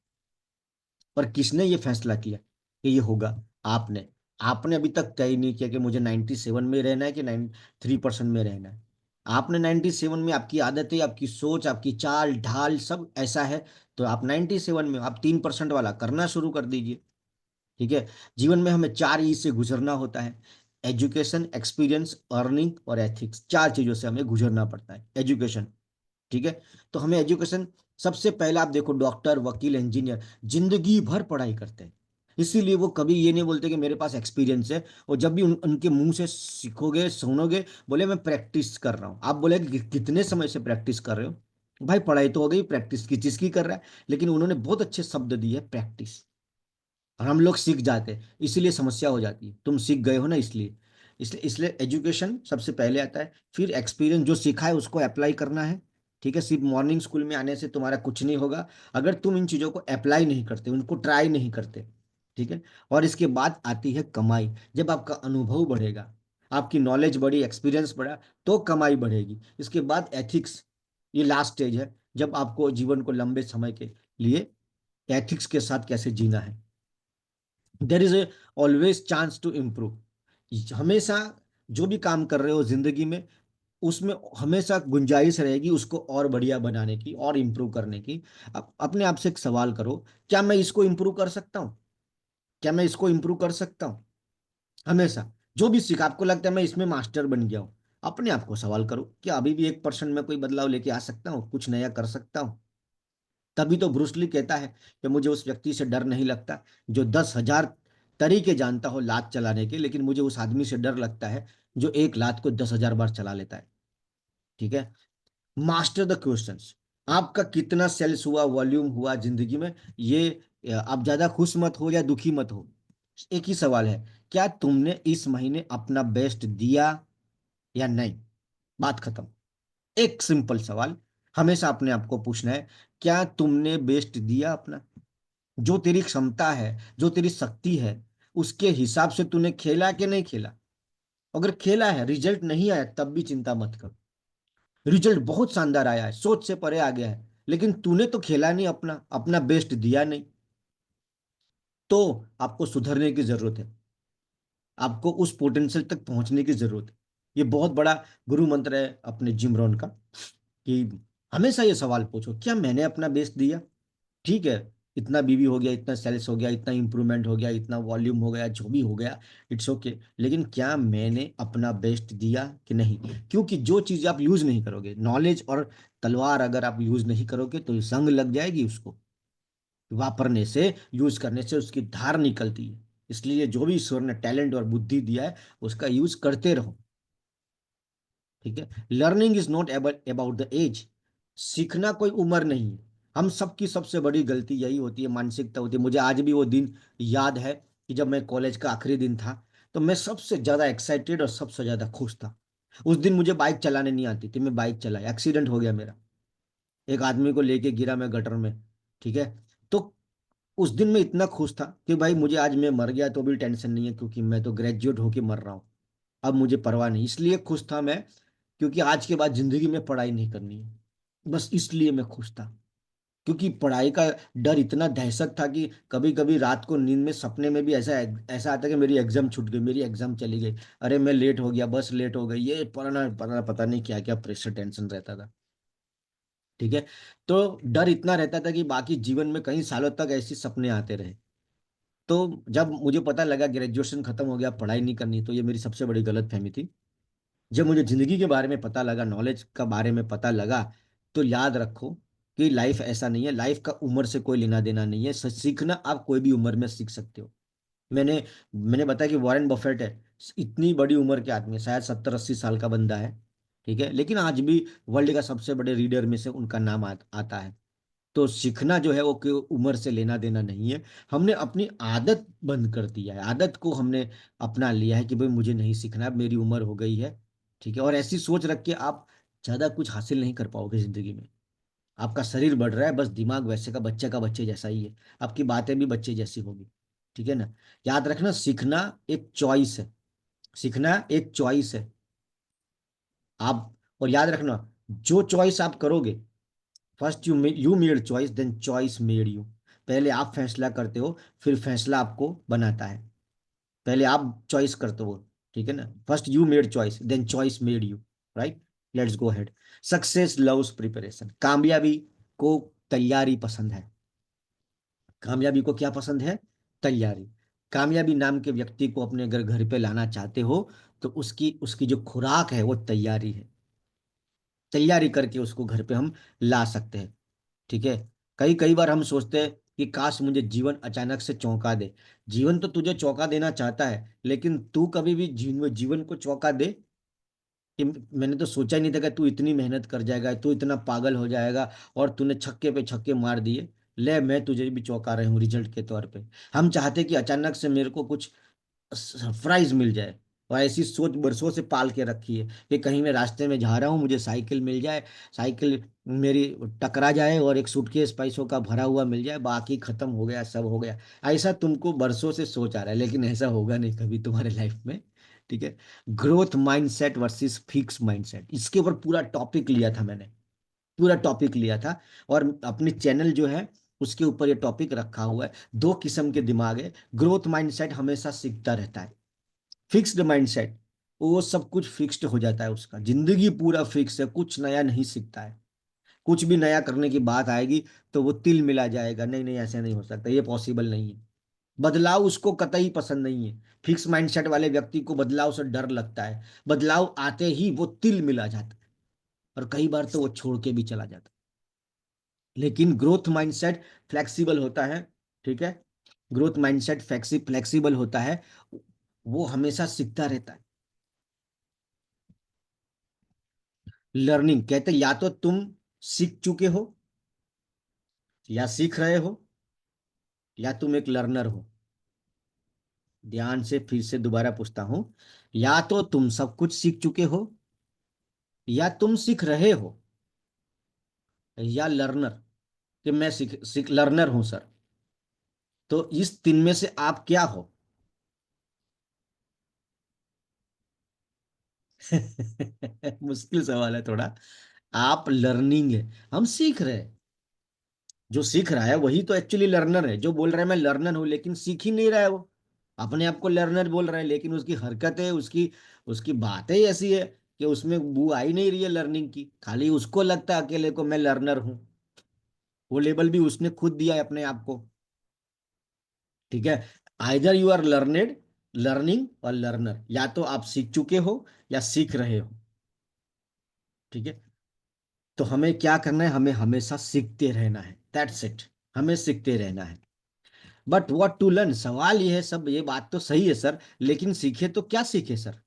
पर किसने ये फैसला किया कि ये होगा? आपने। आपने अभी तक तय नहीं किया कि मुझे 97 में रहना है कि 93% में रहना है। आपने 97 में, आपकी आदतें, आपकी सोच, आपकी चाल ढाल सब ऐसा है, तो आप 97 में, आप 3% वाला करना शुरू कर दीजिए। ठीक है। जीवन में हमें 4 ई से गुजरना होता है। एजुकेशन, एक्सपीरियंस, अर्निंग और एथिक्स, 4 चीजों से हमें गुजरना पड़ता है। एजुकेशन, ठीक है, तो हमें एजुकेशन, सबसे पहला आप देखो, डॉक्टर, वकील, इंजीनियर जिंदगी भर पढ़ाई करते हैं। इसीलिए वो कभी ये नहीं बोलते कि मेरे पास एक्सपीरियंस है। और जब भी उनके मुंह से सीखोगे, सुनोगे, बोले मैं प्रैक्टिस कर रहा हूँ, आप बोले कितने समय से प्रैक्टिस कर रहे हो? भाई पढ़ाई तो हो गई, प्रैक्टिस की चीज की कर रहा है? लेकिन उन्होंने बहुत अच्छे शब्द दिए, प्रैक्टिस। और हम लोग सीख जाते हैं, इसीलिए समस्या हो जाती है। तुम सीख गए हो ना, इसलिए इसलिए इसलिए एजुकेशन सबसे पहले आता है। फिर एक्सपीरियंस, जो सीखा है उसको अप्लाई करना है। ठीक है, सिर्फ मॉर्निंग स्कूल में आने से तुम्हारा कुछ नहीं होगा अगर तुम इन चीज़ों को अप्लाई नहीं करते, उनको ट्राई नहीं करते। ठीक है। और इसके बाद आती है कमाई। जब आपका अनुभव बढ़ेगा, आपकी नॉलेज बढ़ी, एक्सपीरियंस बढ़ा, तो कमाई बढ़ेगी। इसके बाद एथिक्स, ये लास्ट स्टेज है, जब आपको जीवन को लंबे समय के लिए एथिक्स के साथ कैसे जीना है। There is a always chance to improve. हमेशा जो भी काम कर रहे हो जिंदगी में, उसमें हमेशा गुंजाइश रहेगी उसको और बढ़िया बनाने की और इम्प्रूव करने की। अब अपने आप से एक सवाल करो, क्या मैं इसको इम्प्रूव कर सकता हूँ? क्या मैं इसको इम्प्रूव कर सकता हूँ? हमेशा जो भी सीखा, आपको लगता है मैं इसमें मास्टर बन गया हूँ, अपने आप को सवाल करो, क्या अभी भी 1% में कोई बदलाव लेके आ सकता हूँ, कुछ नया कर सकता हूँ? तभी तो ब्रूसली कहता है कि मुझे उस व्यक्ति से डर नहीं लगता जो 10,000 तरीके जानता हो लात चलाने के, लेकिन मुझे उस आदमी से डर लगता है जो एक लात को 10,000 बार चला लेता है। ठीक है। Master the questions. आपका कितना सेल्स हुआ, वॉल्यूम हुआ जिंदगी में, ये आप ज्यादा खुश मत हो या दुखी मत हो, एक ही सवाल है, क्या तुमने इस महीने अपना बेस्ट दिया या नहीं? बात खत्म। एक सिंपल सवाल हमेशा अपने आप को पूछना है, क्या तुमने बेस्ट दिया अपना? जो तेरी क्षमता है, जो तेरी शक्ति है, उसके हिसाब से तूने खेला कि नहीं खेला? अगर खेला है, रिजल्ट नहीं आया, तब भी चिंता मत कर। रिजल्ट बहुत शानदार आया है, सोच से परे आ गया है, लेकिन तूने तो खेला नहीं, अपना अपना बेस्ट दिया नहीं। तो आपको सुधरने की जरूरत है, आपको उस पोटेंशियल तक पहुंचने की जरूरत है। ये बहुत बड़ा गुरु मंत्र है अपने जिम रॉन का, कि हमेशा ये सवाल पूछो, क्या मैंने अपना बेस्ट दिया? ठीक है, इतना बीवी हो गया, इतना सेल्स हो गया, इतना इंप्रूवमेंट हो गया, इतना वॉल्यूम हो गया, जो भी हो गया, इट्स ओके, लेकिन क्या मैंने अपना बेस्ट दिया कि नहीं? क्योंकि जो चीज़ आप यूज नहीं करोगे, नॉलेज और तलवार अगर आप यूज नहीं करोगे तो ये जंग लग जाएगी उसको। वापरने से, यूज करने से उसकी धार निकलती है। इसलिए जो भी ईश्वर ने टैलेंट और बुद्धि दिया है उसका यूज करते रहो। ठीक है, learning is not about the age. सीखना कोई उम्र नहीं है। हम सबकी सबसे बड़ी गलती यही होती है, मानसिकता होती है। मुझे आज भी वो दिन याद है कि जब मैं कॉलेज का आखिरी दिन था, तो मैं सबसे ज्यादा एक्साइटेड और सबसे ज्यादा खुश था। उस दिन मुझे बाइक चलाने नहीं आती थी, मैं बाइक चलाया, एक्सीडेंट हो गया मेरा, एक आदमी को लेके गिरा मैं गटर में। ठीक है, तो उस दिन मैं इतना खुश था कि भाई मुझे आज मैं मर गया तो भी टेंशन नहीं है, क्योंकि मैं तो ग्रेजुएट होके मर रहा हूँ। अब मुझे परवाह नहीं, इसलिए खुश था मैं, क्योंकि आज के बाद जिंदगी में पढ़ाई नहीं करनी है। बस इसलिए मैं खुश था, क्योंकि पढ़ाई का डर इतना दहशत था कि कभी कभी रात को नींद में सपने में भी ऐसा ऐसा आता कि मेरी एग्जाम छूट गई, मेरी एग्जाम चली गई, अरे मैं लेट हो गया, बस लेट हो गई, ये पढ़ना पढ़ना, पता नहीं क्या क्या प्रेशर टेंशन रहता था। ठीक है, तो डर इतना रहता था कि बाकी जीवन में कई सालों तक ऐसे सपने आते रहे। तो जब मुझे पता लगा ग्रेजुएशन खत्म हो गया, पढ़ाई नहीं करनी, तो ये मेरी सबसे बड़ी गलत फहमी थी। जब मुझे जिंदगी के बारे में पता लगा, नॉलेज का बारे में पता लगा, तो याद रखो कि लाइफ ऐसा नहीं है, लाइफ का उम्र से कोई लेना देना नहीं है। सीखना आप कोई भी उम्र में सीख सकते हो। मैंने मैंने बताया कि वॉरेन बफेट है, इतनी बड़ी उम्र के आदमी है, शायद 70-80 साल का बंदा है। ठीक है, लेकिन आज भी वर्ल्ड का सबसे बड़े रीडर में से उनका नाम आता है। तो सीखना जो है वो कोई उम्र से लेना देना नहीं है। हमने अपनी आदत बंद कर दिया है, आदत को हमने अपना लिया है कि भाई मुझे नहीं सीखना, अब मेरी उम्र हो गई है। ठीक है, और ऐसी सोच रख के आप ज्यादा कुछ हासिल नहीं कर पाओगे जिंदगी में। आपका शरीर बढ़ रहा है, बस दिमाग वैसे का बच्चे का बच्चे जैसा ही है, आपकी बातें भी बच्चे जैसी होगी। ठीक है ना? याद रखना, सीखना एक चॉइस है, सीखना एक चॉइस है। आप, और याद रखना, जो चॉइस आप करोगे, first you made choice, then choice made you. पहले आप फैसला करते हो, फिर फैसला आपको बनाता है। पहले आप चॉइस करते हो, ठीक है ना? First you made choice, then choice made you. Right, let's go ahead. Success loves preparation. कामयाबी को तैयारी पसंद है। कामयाबी को क्या पसंद है? तैयारी। कामयाबी नाम के व्यक्ति को अपने अगर घर पे लाना चाहते हो, तो उसकी उसकी जो खुराक है वो तैयारी है। तैयारी करके उसको घर पे हम ला सकते हैं। ठीक है, कई कई बार हम सोचते हैं कि काश मुझे जीवन अचानक से चौंका दे। जीवन तो तुझे चौंका देना चाहता है, लेकिन तू कभी भी जीवन जीवन को चौंका दे कि मैंने तो सोचा ही नहीं था कि तू इतनी मेहनत कर जाएगा, तू इतना पागल हो जाएगा, और तूने छक्के पे छक्के मार दिए। ले, मैं तुझे भी चौंका रही हूँ रिजल्ट के तौर पे। हम चाहते कि अचानक से मेरे को कुछ सरप्राइज मिल जाए, और ऐसी सोच बरसों से पाल के रखी है कि कहीं मैं रास्ते में जा रहा हूँ, मुझे साइकिल मिल जाए, साइकिल मेरी टकरा जाए और एक सूटकेस पैसों का भरा हुआ मिल जाए, बाकी खत्म हो गया, सब हो गया। ऐसा तुमको बरसों से सोच आ रहा है, लेकिन ऐसा होगा नहीं कभी तुम्हारे लाइफ में। ठीक है, growth mindset versus fix mindset, इसके ऊपर पूरा टॉपिक लिया था मैंने, पूरा टॉपिक लिया था। और अपनी चैनल जो है उसके ऊपर ये टॉपिक रखा हुआ है। दो किस्म के दिमाग है। ग्रोथ माइंडसेट हमेशा सीखता रहता है। फिक्स्ड माइंडसेट, वो सब कुछ फिक्स्ड हो जाता है, उसका जिंदगी पूरा फिक्स है, कुछ नया नहीं सीखता है। कुछ भी नया करने की बात आएगी तो वो तिल मिला जाएगा, नहीं नहीं ऐसे नहीं हो सकता, ये पॉसिबल नहीं है। बदलाव उसको कतई पसंद नहीं है। फिक्स माइंडसेट वाले व्यक्ति को बदलाव से डर लगता है। बदलाव आते ही वो तिल मिला जाता है, और कई बार तो वो छोड़ के भी चला जाता है। लेकिन ग्रोथ माइंडसेट फ्लेक्सिबल होता है। ठीक है, ग्रोथ माइंडसेट फ्लेक्सिबल होता है, वो हमेशा सीखता रहता है। लर्निंग कहते या तो तुम सीख चुके हो, या सीख रहे हो, या तुम एक लर्नर हो। ध्यान से फिर से दोबारा पूछता हूं, या तो तुम सब कुछ सीख चुके हो, या तुम सीख रहे हो, या लर्नर, कि मैं सीख सीख लर्नर हूं सर। तो इस तीन में से आप क्या हो? मुश्किल सवाल है थोड़ा। आप लर्निंग है, हम सीख रहे हैं। जो सीख रहा है वही तो एक्चुअली लर्नर है। जो बोल रहा है मैं लर्नर हूँ लेकिन सीख ही नहीं रहा है, वो अपने आप को लर्नर बोल रहा है, लेकिन उसकी हरकतें, उसकी उसकी बातें ही ऐसी है कि उसमें बू आ ही नहीं रही है लर्निंग की। खाली उसको लगता है अकेले को मैं लर्नर हूँ। वो लेबल भी उसने खुद दिया है अपने आप को। ठीक है। Either you are learned, learning और लर्नर, या तो आप सीख चुके हो या सीख रहे हो। ठीक है। तो हमें क्या करना है, हमें हमेशा सीखते रहना है, दैट्स इट। हमें सीखते रहना है। बट व्हाट टू लर्न, सवाल ये है सब, ये बात तो सही है सर, लेकिन सीखे तो क्या सीखे सर,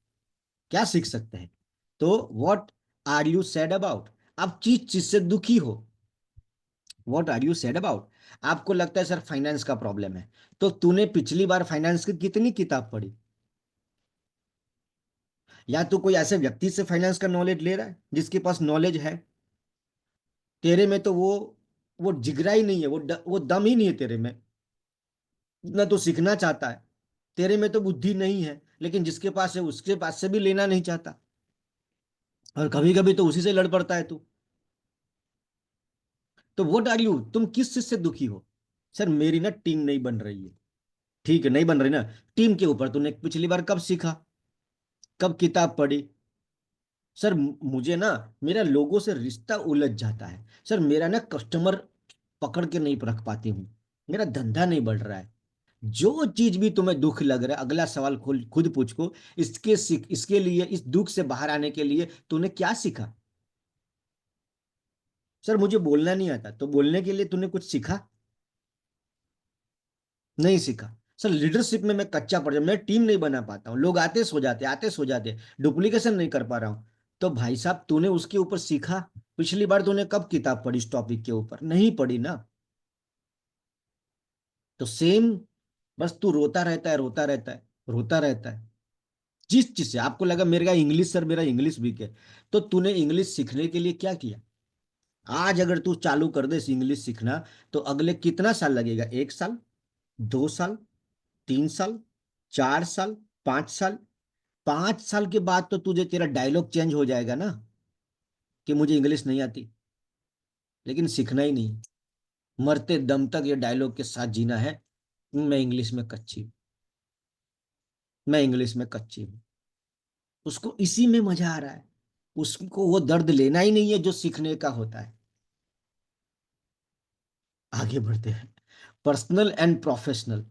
क्या सीख सकते हैं? तो what are you sad about, आप चीज चीज से दुखी हो। What are you sad about, आपको लगता है सर फाइनेंस का प्रॉब्लम है, तो तूने पिछली बार फाइनेंस की कितनी किताब पढ़ी? या तू कोई ऐसे व्यक्ति से फाइनेंस का नॉलेज ले रहा है जिसके पास नॉलेज है? तेरे में तो वो जिगरा ही नहीं है, वो दम ही नहीं है तेरे में, ना तो सीखना चाहता है। तेरे में तो बुद्धि नहीं है, लेकिन जिसके पास है उसके पास से भी लेना नहीं चाहता, और कभी कभी तो उसी से लड़ पड़ता है तू। तो व्हाट आर यू, तुम किस चीज से दुखी हो? सर मेरी ना टीम नहीं बन रही है। ठीक है, नहीं बन रही ना। टीम के ऊपर तूने पिछली बार कब सीखा, कब किताब पढ़ी? सर मुझे ना, मेरा लोगों से रिश्ता उलझ जाता है सर, मेरा ना कस्टमर पकड़ के नहीं रख पाती हूँ, मेरा धंधा नहीं बढ़ रहा है। जो चीज भी तुम्हें दुख लग रहा है, अगला सवाल खुद खुद पूछ को, इसके लिए, इस दुख से बाहर आने के लिए तूने क्या सीखा? सर मुझे बोलना नहीं आता, तो बोलने के लिए तूने कुछ सीखा? नहीं सीखा। सर लीडरशिप में मैं कच्चा पड़ जाऊँ, मैं टीम नहीं बना पाता हूँ, लोग आते सो जाते, आते सो जाते, डुप्लीकेशन नहीं कर पा रहा हूँ। तो भाई साहब तूने उसके ऊपर सीखा? पिछली बार तूने कब किताब पढ़ी इस टॉपिक के ऊपर? नहीं पढ़ी ना। तो सेम, बस तू रोता रहता है, रोता रहता है, रोता रहता है। जिस चीज से आपको लगा मेरा इंग्लिश, सर मेरा इंग्लिश वीक है, तो तूने इंग्लिश सीखने के लिए क्या किया? आज अगर तू चालू कर दे इंग्लिश सीखना, तो अगले कितना साल लगेगा? 1 साल, 2 साल, 3 साल, 4 साल, 5 साल? 5 साल के बाद तो तुझे, तेरा डायलॉग चेंज हो जाएगा ना, कि मुझे इंग्लिश नहीं आती। लेकिन सीखना ही नहीं, मरते दम तक ये डायलॉग के साथ जीना है, मैं इंग्लिश में कच्ची हूँ, मैं इंग्लिश में कच्ची हूँ। उसको इसी में मजा आ रहा है, उसको वो दर्द लेना ही नहीं है जो सीखने का होता है। आगे बढ़ते हैं, पर्सनल एंड प्रोफेशनल।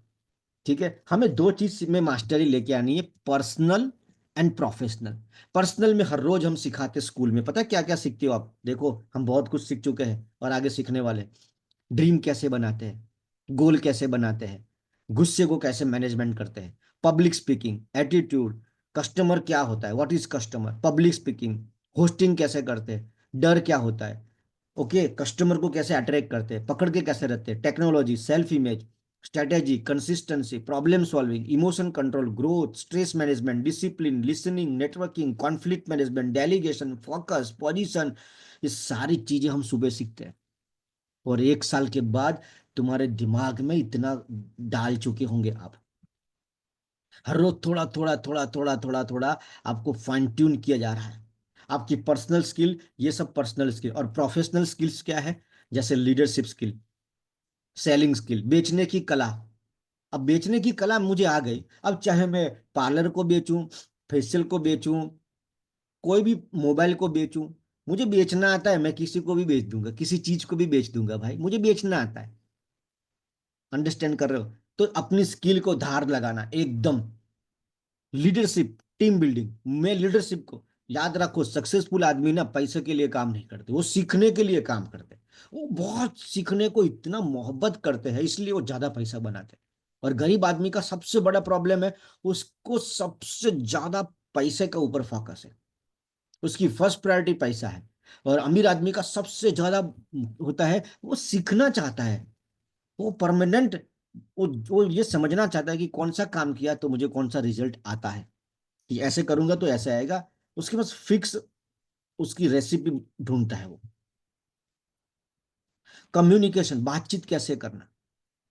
ठीक है, हमें दो चीज में मास्टरी लेके आनी है, पर्सनल एंड प्रोफेशनल। पर्सनल में हर रोज हम सिखाते स्कूल में, पता है क्या क्या सीखते हो आप? देखो हम बहुत कुछ सीख चुके हैं और आगे सीखने वाले। ड्रीम कैसे बनाते हैं, गोल कैसे बनाते हैं, गुस्से को कैसे मैनेजमेंट करते हैं, पब्लिक स्पीकिंग, एटीट्यूड, कस्टमर क्या होता है, what is customer, public speaking, hosting कैसे करते हैं, डर क्या होता है, ओके, कस्टमर को कैसे अट्रैक्ट करते हैं, पकड़ के कैसे रखते हैं, technology, self image, strategy, consistency, problem solving, emotion control, growth, stress management, discipline, listening, networking, conflict management, delegation, focus, position, ये सारी चीजें हम सुबह सीखते हैं। और 1 साल के बाद तुम्हारे दिमाग में इतना डाल चुके होंगे आप। हर रोज थोड़ा थोड़ा थोड़ा थोड़ा थोड़ा थोड़ा आपको फाइन ट्यून किया जा रहा है। आपकी पर्सनल स्किल, ये सब पर्सनल स्किल, और प्रोफेशनल स्किल्स क्या है? जैसे लीडरशिप स्किल, सेलिंग स्किल, बेचने की कला। अब बेचने की कला मुझे आ गई, अब चाहे मैं पार्लर को बेचूं, फेशियल को बेचूं, कोई भी मोबाइल को बेचूं, मुझे बेचना आता है, मैं किसी को भी बेच दूंगा, किसी चीज को भी बेच दूंगा भाई, मुझे बेचना आता है। अंडरस्टैंड कर रहे हो? तो अपनी स्किल को धार लगाना एकदम। लीडरशिप, टीम बिल्डिंग में लीडरशिप को याद रखो, सक्सेसफुल आदमी ना पैसे के लिए काम नहीं करते, वो सीखने के लिए काम करते हैं। वो बहुत सीखने को इतना मोहब्बत करते हैं, इसलिए वो ज्यादा पैसा बनाते हैं। और गरीब आदमी का सबसे बड़ा प्रॉब्लम है, उसको सबसे ज्यादा पैसे के ऊपर फोकस है, उसकी फर्स्ट प्रायोरिटी पैसा है। और अमीर आदमी का सबसे ज्यादा होता है, वो सीखना चाहता है, वो परमानेंट, वो ये समझना चाहता है कि कौन सा काम किया तो मुझे कौन सा रिजल्ट आता है, कि ऐसे करूंगा तो ऐसे आएगा। उसके पास फिक्स उसकी रेसिपी ढूंढता है वो। कम्युनिकेशन, बातचीत कैसे करना,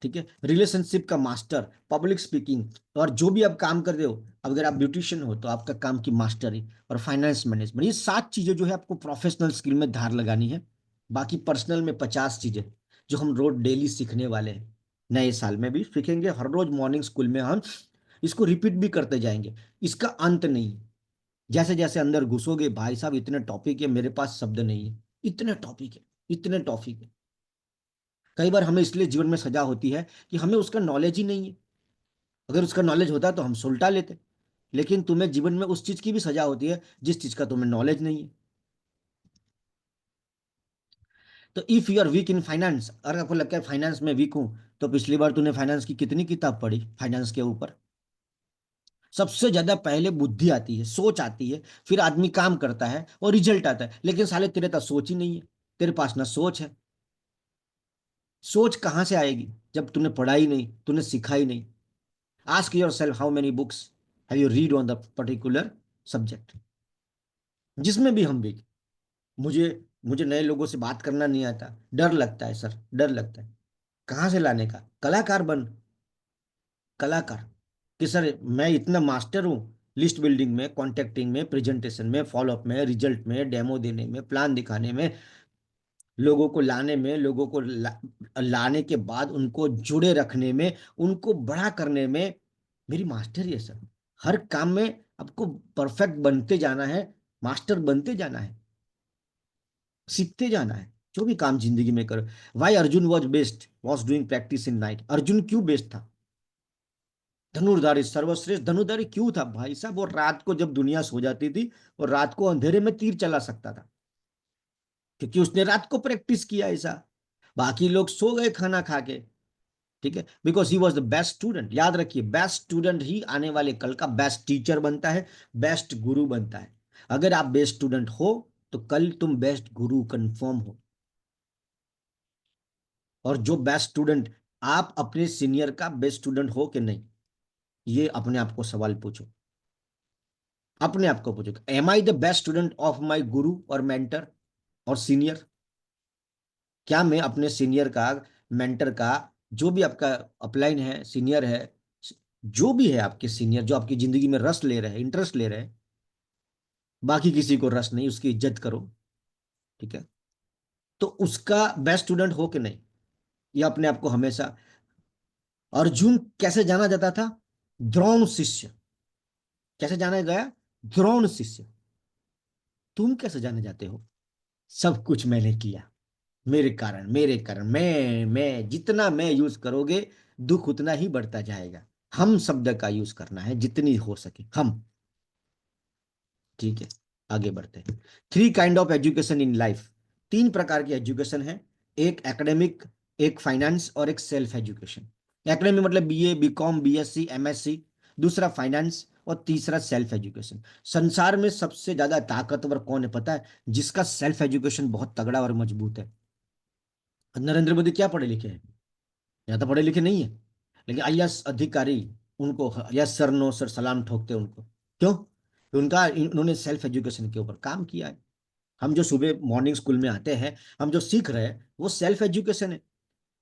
ठीक है, रिलेशनशिप का मास्टर, पब्लिक स्पीकिंग, और जो भी आप काम कर रहे हो, अगर आप ब्यूटिशियन हो तो आपका काम की मास्टरी, और फाइनेंस मैनेजमेंट, ये 7 चीजें जो है आपको प्रोफेशनल स्किल में धार लगानी है। बाकी पर्सनल में 50 चीजें जो हम रोज डेली सीखने वाले हैं, नए साल में भी सीखेंगे, हर रोज मॉर्निंग स्कूल में हम इसको रिपीट भी करते जाएंगे। इसका अंत नहीं है। जैसे जैसे अंदर घुसोगे भाई साहब, इतने टॉपिक है, मेरे पास शब्द नहीं है, इतने टॉपिक है, इतने टॉपिक है। कई बार हमें इसलिए जीवन में सजा होती है कि हमें उसका नॉलेज ही नहीं है। अगर उसका नॉलेज होता तो हम सुलटा लेते। लेकिन तुम्हें जीवन में उस चीज की भी सजा होती है जिस चीज का तुम्हें नॉलेज नहीं है। तो if you are weak in finance, अगर आपको लगता है फाइनेंस में वीक हूं, तो पिछली बार तूने फाइनेंस की कितनी किताब पढ़ी फाइनेंस के ऊपर? सबसे ज्यादा पहले बुद्धि आती है, सोच आती है, फिर आदमी काम करता है और रिजल्ट आता है। लेकिन साले तेरे पास सोच ही नहीं है, तेरे पास ना सोच है। सोच कहाँ से आएगी जब तूने पढ़ा ही नहीं, तूने सीखा ही नहीं? Ask your self how many books have you read on the particular subject जिसमें भी हम भी। मुझे मुझे नए लोगों से बात करना नहीं आता, डर लगता है सर, डर लगता है। कहाँ से लाने का? कलाकार बन, कलाकार। कि सर मैं इतना मास्टर हूँ लिस्ट बिल्डिंग में, कॉन्टेक्टिंग में, प्रेजेंटेशन में, फॉलोअप में, रिजल्ट में, डेमो देने में, प्लान दिखाने में, लोगों को लाने में, लोगों को लाने के बाद उनको जुड़े रखने में, उनको बड़ा करने में मेरी मास्टरी है सर। हर काम में आपको परफेक्ट बनते जाना है, मास्टर बनते जाना है, सीखते जाना है, जो भी काम जिंदगी में करो। Why Arjun was best was doing practice in night. Arjun क्यों बेस्ट था? धनुर्धारी, सर्वश्रेष्ठ धनुर्धारी क्यों था भाई साहब? वो रात को जब दुनिया सो जाती थी, और रात को अंधेरे में तीर चला सकता था, क्योंकि उसने रात को प्रैक्टिस किया ऐसा। बाकी लोग सो गए खाना खा के। ठीक है, because he was the best student. याद रखिए, बेस्ट स्टूडेंट ही आने वाले कल का बेस्ट टीचर बनता है, बेस्ट गुरु बनता है। अगर आप बेस्ट स्टूडेंट हो तो कल तुम बेस्ट गुरु कंफर्म हो। और जो बेस्ट स्टूडेंट, आप अपने सीनियर का बेस्ट स्टूडेंट हो कि नहीं, ये अपने आप को सवाल पूछो। अपने आप को पूछो, am I the best student of my guru और मेंटर और सीनियर? क्या मैं अपने सीनियर का, मेंटर का, जो भी आपका अपलाइन है, सीनियर है, जो भी है आपके सीनियर, जो आपकी जिंदगी में रस ले रहे हैं, इंटरेस्ट ले रहे हैं, बाकी किसी को रस नहीं, उसकी इज्जत करो। ठीक है, तो उसका बेस्ट स्टूडेंट हो कि नहीं, ये अपने आप को हमेशा। अर्जुन कैसे जाना जाता था? द्रोण शिष्य। कैसे जाना गया? द्रोण शिष्य। तुम कैसे जाने जाते हो? सब कुछ मैंने किया, मेरे कारण मैं जितना मैं यूज करोगे, दुख उतना ही बढ़ता जाएगा। हम शब्द का यूज करना है जितनी हो सके हम। ठीक है, आगे बढ़ते हैं। 3 kind of education in life. 3 प्रकार की एजुकेशन है। एक एकेडमिक, एक फाइनेंस, और एक सेल्फ एजुकेशन। एकेडमिक मतलब बीए, बीकॉम, बीएससी, एमएससी। दूसरा फाइनेंस, और तीसरा सेल्फ एजुकेशन। संसार में सबसे ज्यादा ताकतवर कौन है पता है? जिसका सेल्फ एजुकेशन बहुत तगड़ा और मजबूत है। नरेंद्र मोदी क्या पढ़े लिखे हैं? या तो पढ़े लिखे नहीं है, लेकिन आईएएस अधिकारी, उनको यस सर नो सर सलाम ठोकते हैं उनको। क्यों? उन्होंने सेल्फ एजुकेशन के ऊपर काम किया है। हम जो सुबह मॉर्निंग स्कूल में आते हैं, हम जो सीख रहे हैं, वो सेल्फ एजुकेशन है।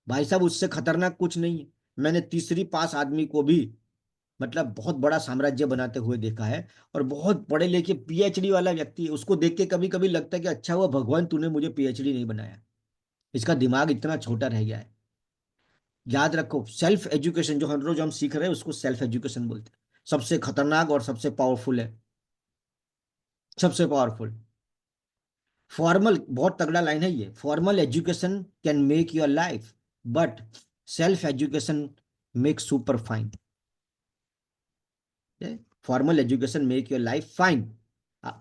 भाई साहब, उससे खतरनाक कुछ नहीं है। मैंने तीसरी पास आदमी को भी, मतलब बहुत बड़ा साम्राज्य बनाते हुए देखा है। और बहुत पढ़े लिखे पीएचडी वाला व्यक्ति है, उसको देख के कभी कभी लगता है कि अच्छा हुआ भगवान तूने मुझे पीएचडी नहीं बनाया, इसका दिमाग इतना छोटा रह गया है। याद रखो, सेल्फ एजुकेशन जो हर रोज हम सीख रहे हैं उसको सेल्फ एजुकेशन बोलते हैं। सबसे खतरनाक और सबसे पावरफुल है, सबसे पावरफुल। फॉर्मल, बहुत तगड़ा लाइन है ये, formal education can make your life, but self education make super fine. Formal education make your life fine.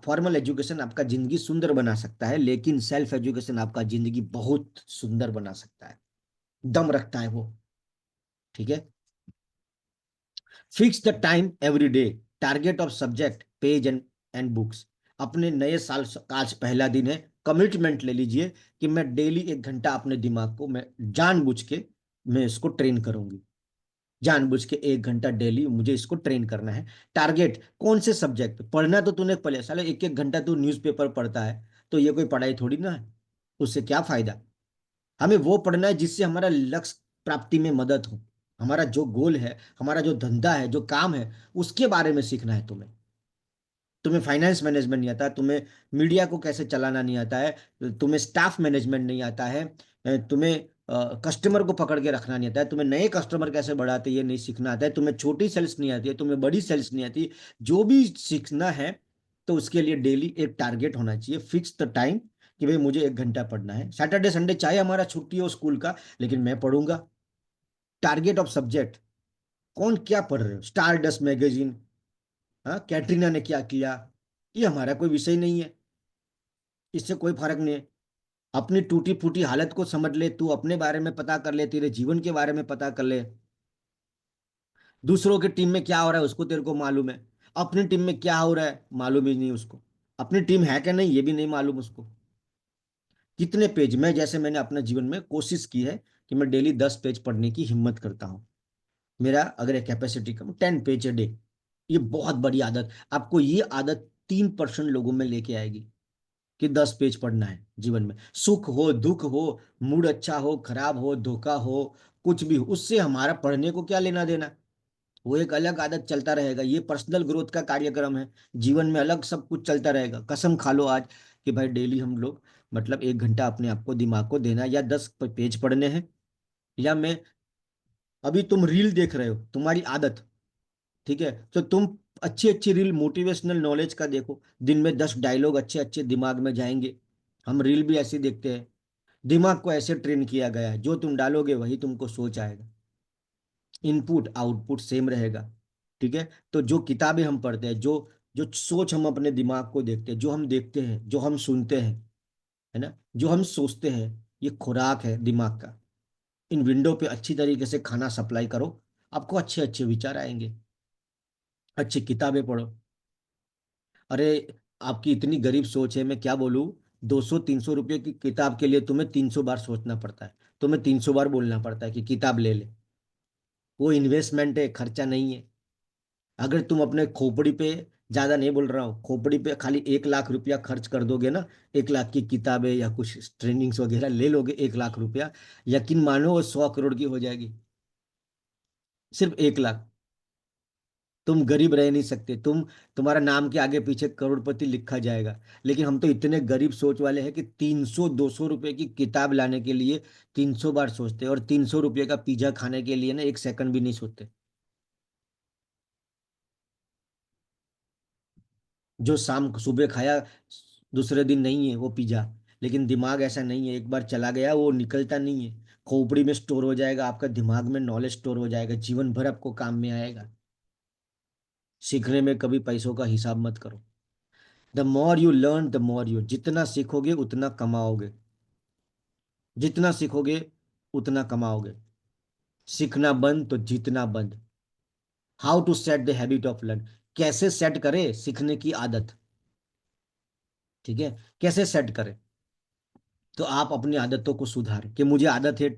Formal education आपका जिंदगी सुंदर बना सकता है, लेकिन सेल्फ एजुकेशन आपका जिंदगी बहुत सुंदर बना सकता है, दम रखता है वो। ठीक है, fix the time every day, target of subject, page and books. अपने नए साल का आज पहला दिन है, कमिटमेंट ले लीजिए कि मैं डेली 1 घंटा अपने दिमाग को मैं जानबूझ के मैं इसको ट्रेन करूंगी। जानबूझ के 1 घंटा डेली मुझे इसको ट्रेन करना है। टारगेट कौन से सब्जेक्ट पढ़ना? तो तूने पहले साले 1 1 घंटा तू न्यूज़पेपर पढ़ता है, तो ये कोई पढ़ाई थोड़ी ना है। उससे क्या फायदा? हमें वो पढ़ना है जिससे हमारा लक्ष्य प्राप्ति में मदद हो। हमारा जो गोल है, हमारा जो धंधा है, जो काम है, उसके बारे में सीखना है तुम्हें। तुम्हें फाइनेंस मैनेजमेंट नहीं आता, तुम्हें मीडिया को कैसे चलाना नहीं आता है, तुम्हें स्टाफ मैनेजमेंट नहीं आता है, तुम्हें कस्टमर को पकड़ के रखना नहीं आता है, तुम्हें नए कस्टमर कैसे बढ़ाते हैं ये नहीं सीखना आता है, तुम्हें छोटी सेल्स नहीं आती है, तुम्हें बड़ी सेल्स नहीं आती। जो भी सीखना है तो उसके लिए डेली एक टारगेट होना चाहिए, फिक्स द टाइम, कि भाई मुझे 1 घंटा पढ़ना है। सैटरडे संडे चाहे हमारा छुट्टी हो स्कूल का, लेकिन मैं पढ़ूंगा। टारगेट ऑफ सब्जेक्ट, कौन क्या पढ़ रहे हो, स्टार डस्ट मैगजीन, हाँ कैटरीना ने क्या किया, ये हमारा कोई विषय नहीं है। इससे कोई फर्क नहीं है। अपनी टूटी फूटी हालत को समझ ले, तू अपने बारे में पता कर ले, तेरे जीवन के बारे में पता कर ले। दूसरों की टीम में क्या हो रहा है उसको तेरे को मालूम है, अपनी टीम में क्या हो रहा है मालूम ही नहीं उसको। अपनी टीम है कि नहीं ये भी नहीं मालूम उसको। कितने पेज, मैं जैसे मैंने अपने जीवन में कोशिश की है कि मैं डेली 10 पेज पढ़ने की हिम्मत करता हूँ। मेरा अगर एक capacity come, 10 page a day. ये बहुत बड़ी आदत, आपको ये आदत 3% लोगों में लेके आएगी कि 10 पेज पढ़ना है जीवन में। सुख हो दुख हो, मूड अच्छा हो खराब हो, धोखा हो, कुछ भी हो, उससे हमारा पढ़ने को क्या लेना देना। वो एक अलग आदत चलता रहेगा, ये पर्सनल ग्रोथ का कार्यक्रम है। जीवन में अलग सब कुछ चलता रहेगा। कसम खा लो आज कि भाई डेली हम लोग मतलब 1 घंटा अपने आप को, दिमाग को देना, या 10 पेज पढ़ने हैं। या मैं, अभी तुम रील देख रहे हो, तुम्हारी आदत, ठीक है, तो तुम अच्छी अच्छी रील मोटिवेशनल नॉलेज का देखो। दिन में 10 डायलॉग अच्छे अच्छे दिमाग में जाएंगे। हम रील भी ऐसे देखते हैं। दिमाग को ऐसे ट्रेन किया गया है, जो तुम डालोगे वही तुमको सोच आएगा। इनपुट आउटपुट सेम रहेगा। ठीक है। तो जो किताबें हम पढ़ते हैं, जो जो सोच हम अपने दिमाग को देखते हैं, जो हम देखते हैं, जो हम सुनते हैं, है ना, जो हम सोचते हैं, ये खुराक है दिमाग का। इन विंडो पे अच्छी तरीके से खाना सप्लाई करो, आपको अच्छे अच्छे विचार आएंगे। अच्छी किताबें पढ़ो। अरे, आपकी इतनी गरीब सोच है, मैं क्या बोलूं। 200-300 रुपये की किताब के लिए तुम्हें 300 बार सोचना पड़ता है, तुम्हें 300 बार बोलना पड़ता है कि किताब ले ले। वो इन्वेस्टमेंट है, खर्चा नहीं है। अगर तुम अपने खोपड़ी पे, ज्यादा नहीं बोल रहा हूँ, खोपड़ी पे खाली 1 लाख रुपया खर्च कर दोगे ना, 1 लाख की किताबें या कुछ ट्रेनिंग्स वगैरह ले लोगे, 1 लाख रुपया, यकीन मानो वो 100 करोड़ की हो जाएगी। सिर्फ 1 लाख। तुम गरीब रह नहीं सकते, तुम्हारा नाम के आगे पीछे करोड़पति लिखा जाएगा। लेकिन हम तो इतने गरीब सोच वाले हैं कि 300-200 रुपए की किताब लाने के लिए 300 बार सोचते हैं, और 300 रुपये का पिज्जा खाने के लिए ना 1 सेकंड भी नहीं सोचते। जो शाम को सुबह खाया, दूसरे दिन नहीं है वो पिज्जा। लेकिन दिमाग ऐसा नहीं है, एक बार चला गया वो निकलता नहीं है। खोपड़ी में स्टोर हो जाएगा, आपका दिमाग में नॉलेज स्टोर हो जाएगा, जीवन भर आपको काम में आएगा। सीखने में कभी पैसों का हिसाब मत करो। The more you learn the more you, जितना सीखोगे उतना कमाओगे। जितना सीखोगे उतना कमाओगे। सीखना बंद तो जीतना बंद। How to set the habit of learn, कैसे सेट करें सीखने की आदत। ठीक है। कैसे सेट करें, तो आप अपनी आदतों को सुधारें। कि मुझे आदत है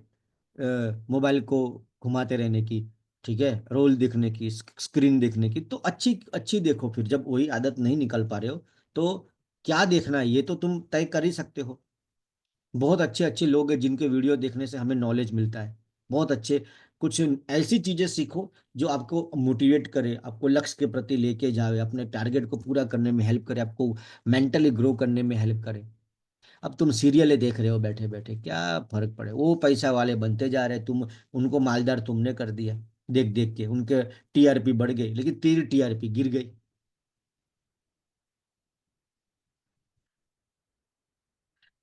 मोबाइल को घुमाते रहने की, ठीक है, रोल देखने की, स्क्रीन देखने की, तो अच्छी अच्छी देखो। फिर जब वही आदत नहीं निकल पा रहे हो, तो क्या देखना है ये तो तुम तय कर ही सकते हो। बहुत अच्छे अच्छे लोग हैं जिनके वीडियो देखने से हमें नॉलेज मिलता है। बहुत अच्छे। कुछ ऐसी चीजें सीखो जो आपको मोटिवेट करे, आपको लक्ष्य के प्रति लेके जाए, अपने टारगेट को पूरा करने में हेल्प करे, आपको मेंटली ग्रो करने में हेल्प करे। अब तुम सीरियलें देख रहे हो बैठे बैठे, क्या फर्क पड़े, वो पैसा वाले बनते जा रहे, तुम उनको मालदार तुमने कर दिया। देख देख के उनके टीआरपी बढ़ गई, लेकिन तेरी टीआरपी गिर गई।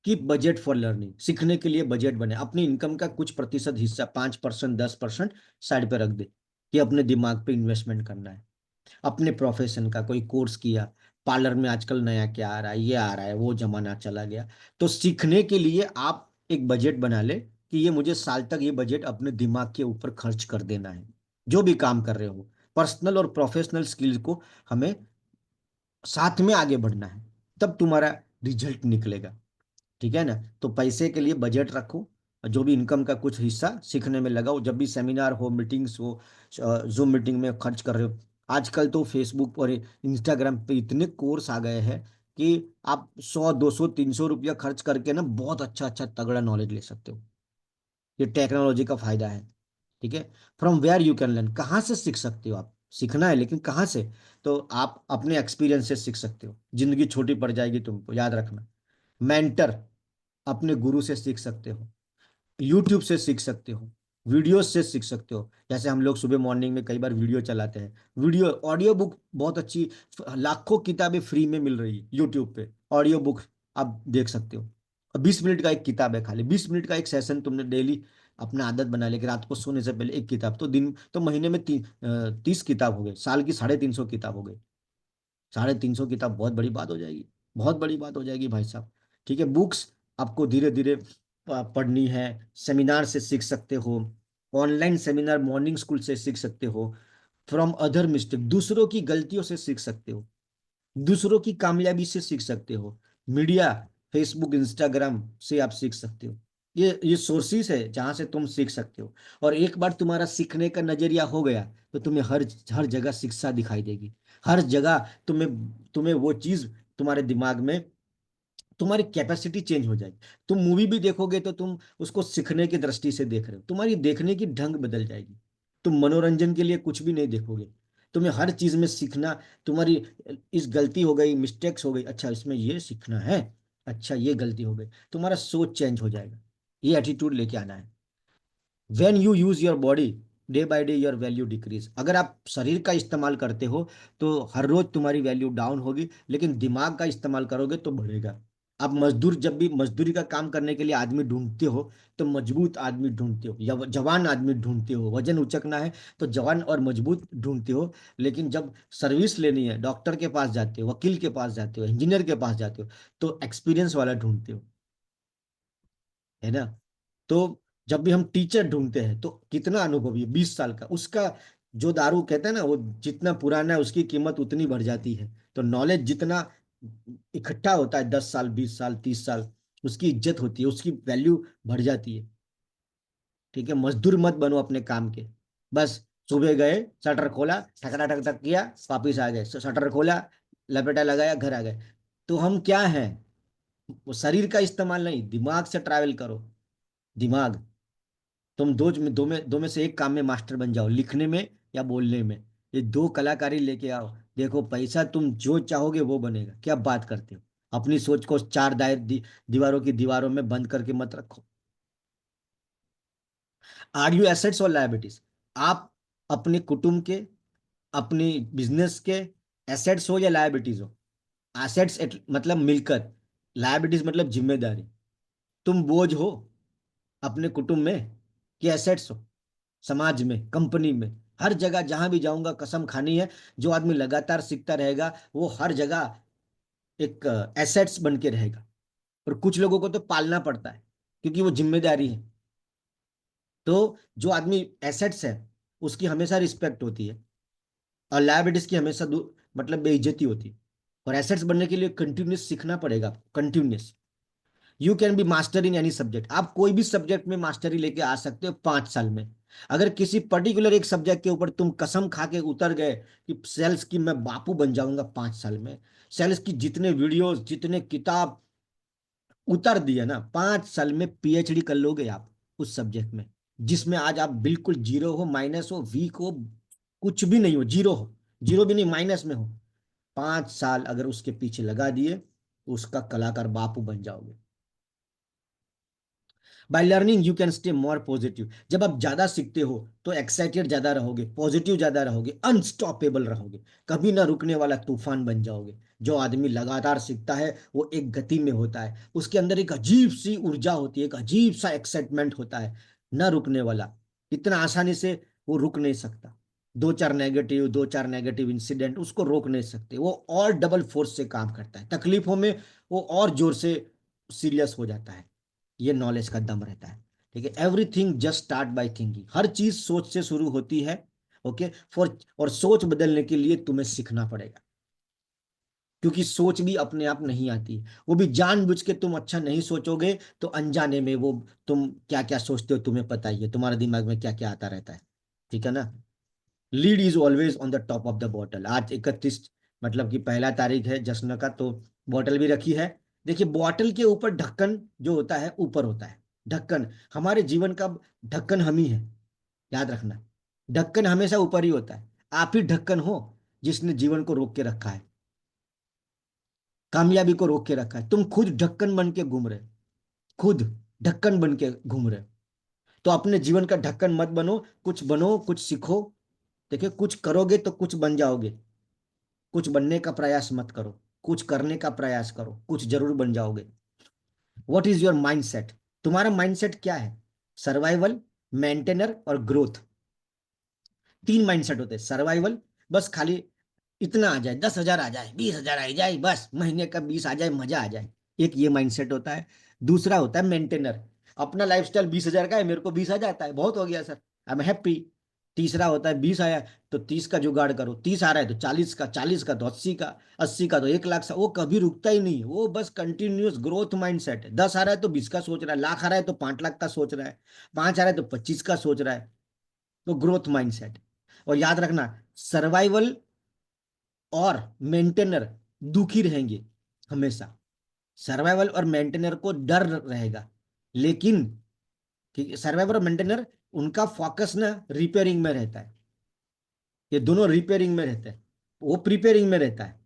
कि बजट फॉर लर्निंग, सीखने के लिए बजट बने, अपनी इनकम का कुछ प्रतिशत हिस्सा, 5%, 10% साइड पे रख दे, कि अपने दिमाग पे इन्वेस्टमेंट करना है। अपने प्रोफेशन का कोई कोर्स किया, पार्लर में आजकल नया क्या आ रहा है, ये आ रहा है, वो जमाना चला गया। तो सीखने के लिए आप एक बजट बना ले कि ये मुझे साल तक ये बजट अपने दिमाग के ऊपर खर्च कर देना है। जो भी काम कर रहे हो, पर्सनल और प्रोफेशनल स्किल्स को हमें साथ में आगे बढ़ना है, तब तुम्हारा रिजल्ट निकलेगा। ठीक है ना। तो पैसे के लिए बजट रखो, और जो भी इनकम का कुछ हिस्सा सीखने में लगाओ। जब भी सेमिनार हो, मीटिंग्स हो, जूम मीटिंग में खर्च कर रहे हो। आजकल तो फेसबुक और इंस्टाग्राम पे इतने कोर्स आ गए हैं कि आप 100, 200, 300 रुपया खर्च करके ना बहुत अच्छा अच्छा तगड़ा नॉलेज ले सकते हो। ये टेक्नोलॉजी का फायदा है। ठीक है। From where you can learn, कहाँ से सीख सकते हो आप, सीखना है लेकिन कहाँ से? तो आप अपने एक्सपीरियंस से सीख सकते हो, जिंदगी छोटी पड़ जाएगी तुमको, याद रखना। मेंटर, अपने गुरु से सीख सकते हो, यूट्यूब से सीख सकते हो, वीडियोस से सीख सकते हो। जैसे हम लोग सुबह मॉर्निंग में कई बार वीडियो चलाते हैं, वीडियो ऑडियो बुक बहुत अच्छी, लाखों किताबें फ्री में मिल रही है यूट्यूब पे, ऑडियो बुक आप देख सकते हो। 20 मिनट का एक किताब है, खाली 20 मिनट का एक सेशन तुमने डेली अपना आदत बना ले कि रात को सोने से पहले एक किताब, तो दिन तो महीने में 30 किताब हो गए, साल की 350 किताब हो गई। 350 किताब बहुत बड़ी बात हो जाएगी, बहुत बड़ी बात हो जाएगी भाई साहब। ठीक है, बुक्स आपको धीरे धीरे पढ़नी है, सेमिनार से सीख सकते हो, ऑनलाइन सेमिनार मॉर्निंग स्कूल से सीख सकते हो, फ्रॉम अदर मिस्टेक, दूसरों की गलतियों से सीख सकते हो, दूसरों की कामयाबी से सीख सकते हो, मीडिया, फेसबुक, इंस्टाग्राम से आप सीख सकते हो। ये सोर्सेस है जहां से तुम सीख सकते हो। और एक बार तुम्हारा सीखने का नजरिया हो गया तो तुम्हें हर हर जगह शिक्षा दिखाई देगी, हर जगह तुम्हें तुम्हें वो चीज तुम्हारे दिमाग में, तुम्हारी कैपेसिटी चेंज हो जाएगी। तुम मूवी भी देखोगे तो तुम उसको सीखने की दृष्टि से देख रहे हो, तुम्हारी देखने की ढंग बदल जाएगी। तुम मनोरंजन के लिए कुछ भी नहीं देखोगे, तुम्हें हर चीज में सीखना, तुम्हारी इस गलती हो गई, मिस्टेक्स हो गई, अच्छा इसमें ये सीखना है, अच्छा ये गलती हो गई, तुम्हारा सोच चेंज हो जाएगा। ये एटीट्यूड लेके आना है। When you use your body day by day your value decrease, अगर आप शरीर का इस्तेमाल करते हो तो हर रोज तुम्हारी वैल्यू डाउन होगी, लेकिन दिमाग का इस्तेमाल करोगे तो बढ़ेगा। आप मजदूर, जब भी मजदूरी का काम करने के लिए आदमी ढूंढते हो तो मजबूत आदमी ढूंढते हो या जवान आदमी ढूंढते हो, वजन उचकना है तो जवान और मजबूत ढूंढते हो। लेकिन जब सर्विस लेनी है, डॉक्टर के पास जाते हो, वकील के पास जाते हो, इंजीनियर के पास जाते हो, तो एक्सपीरियंस वाला ढूंढते हो, है ना? तो जब भी हम टीचर ढूंढते हैं तो कितना अनुभवी है, 20 साल का, उसका जो दारू कहते हैं ना, वो जितना पुराना है उसकी कीमत उतनी बढ़ जाती है। तो नॉलेज जितना इकट्ठा होता है, 10 साल, 20 साल, 30 साल, उसकी इज्जत होती है, उसकी वैल्यू बढ़ जाती है। ठीक है, मजदूर मत बनो अपने काम के। बस सुबह गए, शटर खोला, ठकरा ठक ठक किया, वापिस आ गए, शटर खोला, लपेटा लगाया, घर आ गए। तो हम क्या हैं? वो शरीर का इस्तेमाल नहीं, दिमाग से ट्रैवल करो। दिमाग, तुम दो में से एक काम में मास्टर बन जाओ, लिखने में या बोलने में। ये दो कलाकारी लेके आओ, देखो पैसा तुम जो चाहोगे वो बनेगा। क्या बात करते हो? अपनी सोच को चार दीवारों की दीवारों में बंद करके मत रखो। आर यू एसेट्स और लायबिलिटीज? आप अपने कुटुंब के, अपनी बिजनेस के एसेट्स हो या लायबिलिटीज हो? एसेट्स मतलब मिलकत, लायबिलिटीज मतलब जिम्मेदारी। तुम बोझ हो अपने कुटुंब में कि एसेट्स हो समाज में, कंपनी में? हर जगह जहां भी जाऊंगा कसम खानी है, जो आदमी लगातार सीखता रहेगा वो हर जगह एक एसेट्स बन के रहेगा। और कुछ लोगों को तो पालना पड़ता है क्योंकि वो जिम्मेदारी है। तो जो आदमी एसेट्स है उसकी हमेशा रिस्पेक्ट होती है, और लायबिलिटीज की हमेशा मतलब बेइज्जती होती है। और एसेट्स बनने के लिए कंटिन्यूस सीखना पड़ेगा, continuous. You can be master in any subject, आप कोई भी सब्जेक्ट में मास्टरी लेके आ सकते हो 5 साल में। अगर किसी पर्टिकुलर एक सब्जेक्ट के ऊपर तुम कसम खा के उतर गए कि सेल्स की मैं बापू बन जाऊंगा 5 साल में, सेल्स की जितने वीडियोस, जितने किताब उतर दिए ना, 5 साल में पीएचडी कर लोगे आप उस सब्जेक्ट में, जिसमें आज आप बिल्कुल जीरो हो, माइनस हो, वीक हो, कुछ भी नहीं हो, जीरो हो, जीरो भी नहीं, माइनस में हो। 5 साल अगर उसके पीछे लगा दिए तो उसका कलाकार बापू बन जाओगे। By learning you can stay more positive, जब आप ज्यादा सीखते हो तो एक्साइटेड ज्यादा रहोगे, पॉजिटिव ज्यादा रहोगे, अनस्टॉपेबल रहोगे, कभी ना रुकने वाला तूफान बन जाओगे। जो आदमी लगातार सीखता है वो एक गति में होता है, उसके अंदर एक अजीब सी ऊर्जा होती है, एक अजीब सा एक्साइटमेंट होता है, ना रुकने वाला। इतना आसानी से वो रुक नहीं सकता। दो चार नेगेटिव इंसिडेंट उसको रोक नहीं सकते, वो और डबल फोर्स से काम करता है, तकलीफों में वो और जोर से सीरियस हो जाता है। ये नॉलेज का दम रहता है। ठीक है, everything just start by thinking, हर चीज सोच से शुरू होती है। ओके, फॉर और सोच बदलने के लिए तुम्हें सीखना पड़ेगा, क्योंकि सोच भी अपने आप नहीं आती, वो भी जानबूझ के तुम अच्छा नहीं सोचोगे तो अनजाने में वो, तुम क्या क्या सोचते हो तुम्हें पता ही है, तुम्हारे दिमाग में क्या क्या आता रहता है। ठीक है ना? Lead is always on the top of the bottle. आज 31, मतलब कि पहला तारीख है जश्न का, तो बॉटल भी रखी है। देखिए, बॉटल के ऊपर ढक्कन जो होता है ऊपर होता है, ढक्कन, हमारे जीवन का ढक्कन हम ही है, याद रखना। ढक्कन हमेशा ऊपर ही होता है। आप ही ढक्कन हो जिसने जीवन को रोक के रखा है, कामयाबी को रोक के रखा है। तुम खुद ढक्कन बन के घूम रहे, खुद ढक्कन बन के घूम रहे। तो अपने जीवन का ढक्कन मत बनो, कुछ बनो, कुछ सीखो। देखिए, कुछ करोगे तो कुछ बन जाओगे। कुछ बनने का प्रयास मत करो, कुछ करने का प्रयास करो, कुछ जरूर बन जाओगे। What is your mindset? तुम्हारा माइंडसेट क्या है? सर्वाइवल, मेंटेनर और ग्रोथ। तीन माइंडसेट होते हैं। सर्वाइवल, बस खाली इतना आ जाए, 10,000 आ जाए, 20,000 आ जाए, बस महीने का 20 आ जाए, मजा आ जाए। एक ये माइंडसेट होता है। दूसरा होता है मेंटेनर, अपना लाइफस्टाइल 20,000 का है, मेरे को 20 आ जाता है, बहुत हो गया सर, आई एम हैप्पी। तीसरा होता है 20 आया तो 30 का जुगाड़ करो, 30 आ रहा है तो 40 का, 40 का तो 80 का, 80 का तो 1 लाख सा। वो कभी रुकता ही नहीं, वो बस कंटिन्यूअस ग्रोथ माइंडसेट है। 10 आ रहा है तो 20 का सोच रहा है, लाख आ रहा है तो 5 लाख का सोच रहा है, 5 आ रहा है तो 25 का सोच रहा है। तो ग्रोथ माइंडसेट। और याद रखना, सर्वाइवल और मेंटेनर दुखी रहेंगे हमेशा। सर्वाइवल और मेंटेनर को डर रहेगा, लेकिन सर्वाइवल और मेंटेनर, उनका फोकस ना रिपेयरिंग में रहता है। ये दोनों रिपेयरिंग में रहते हैं, वो प्रिपेयरिंग में रहता है।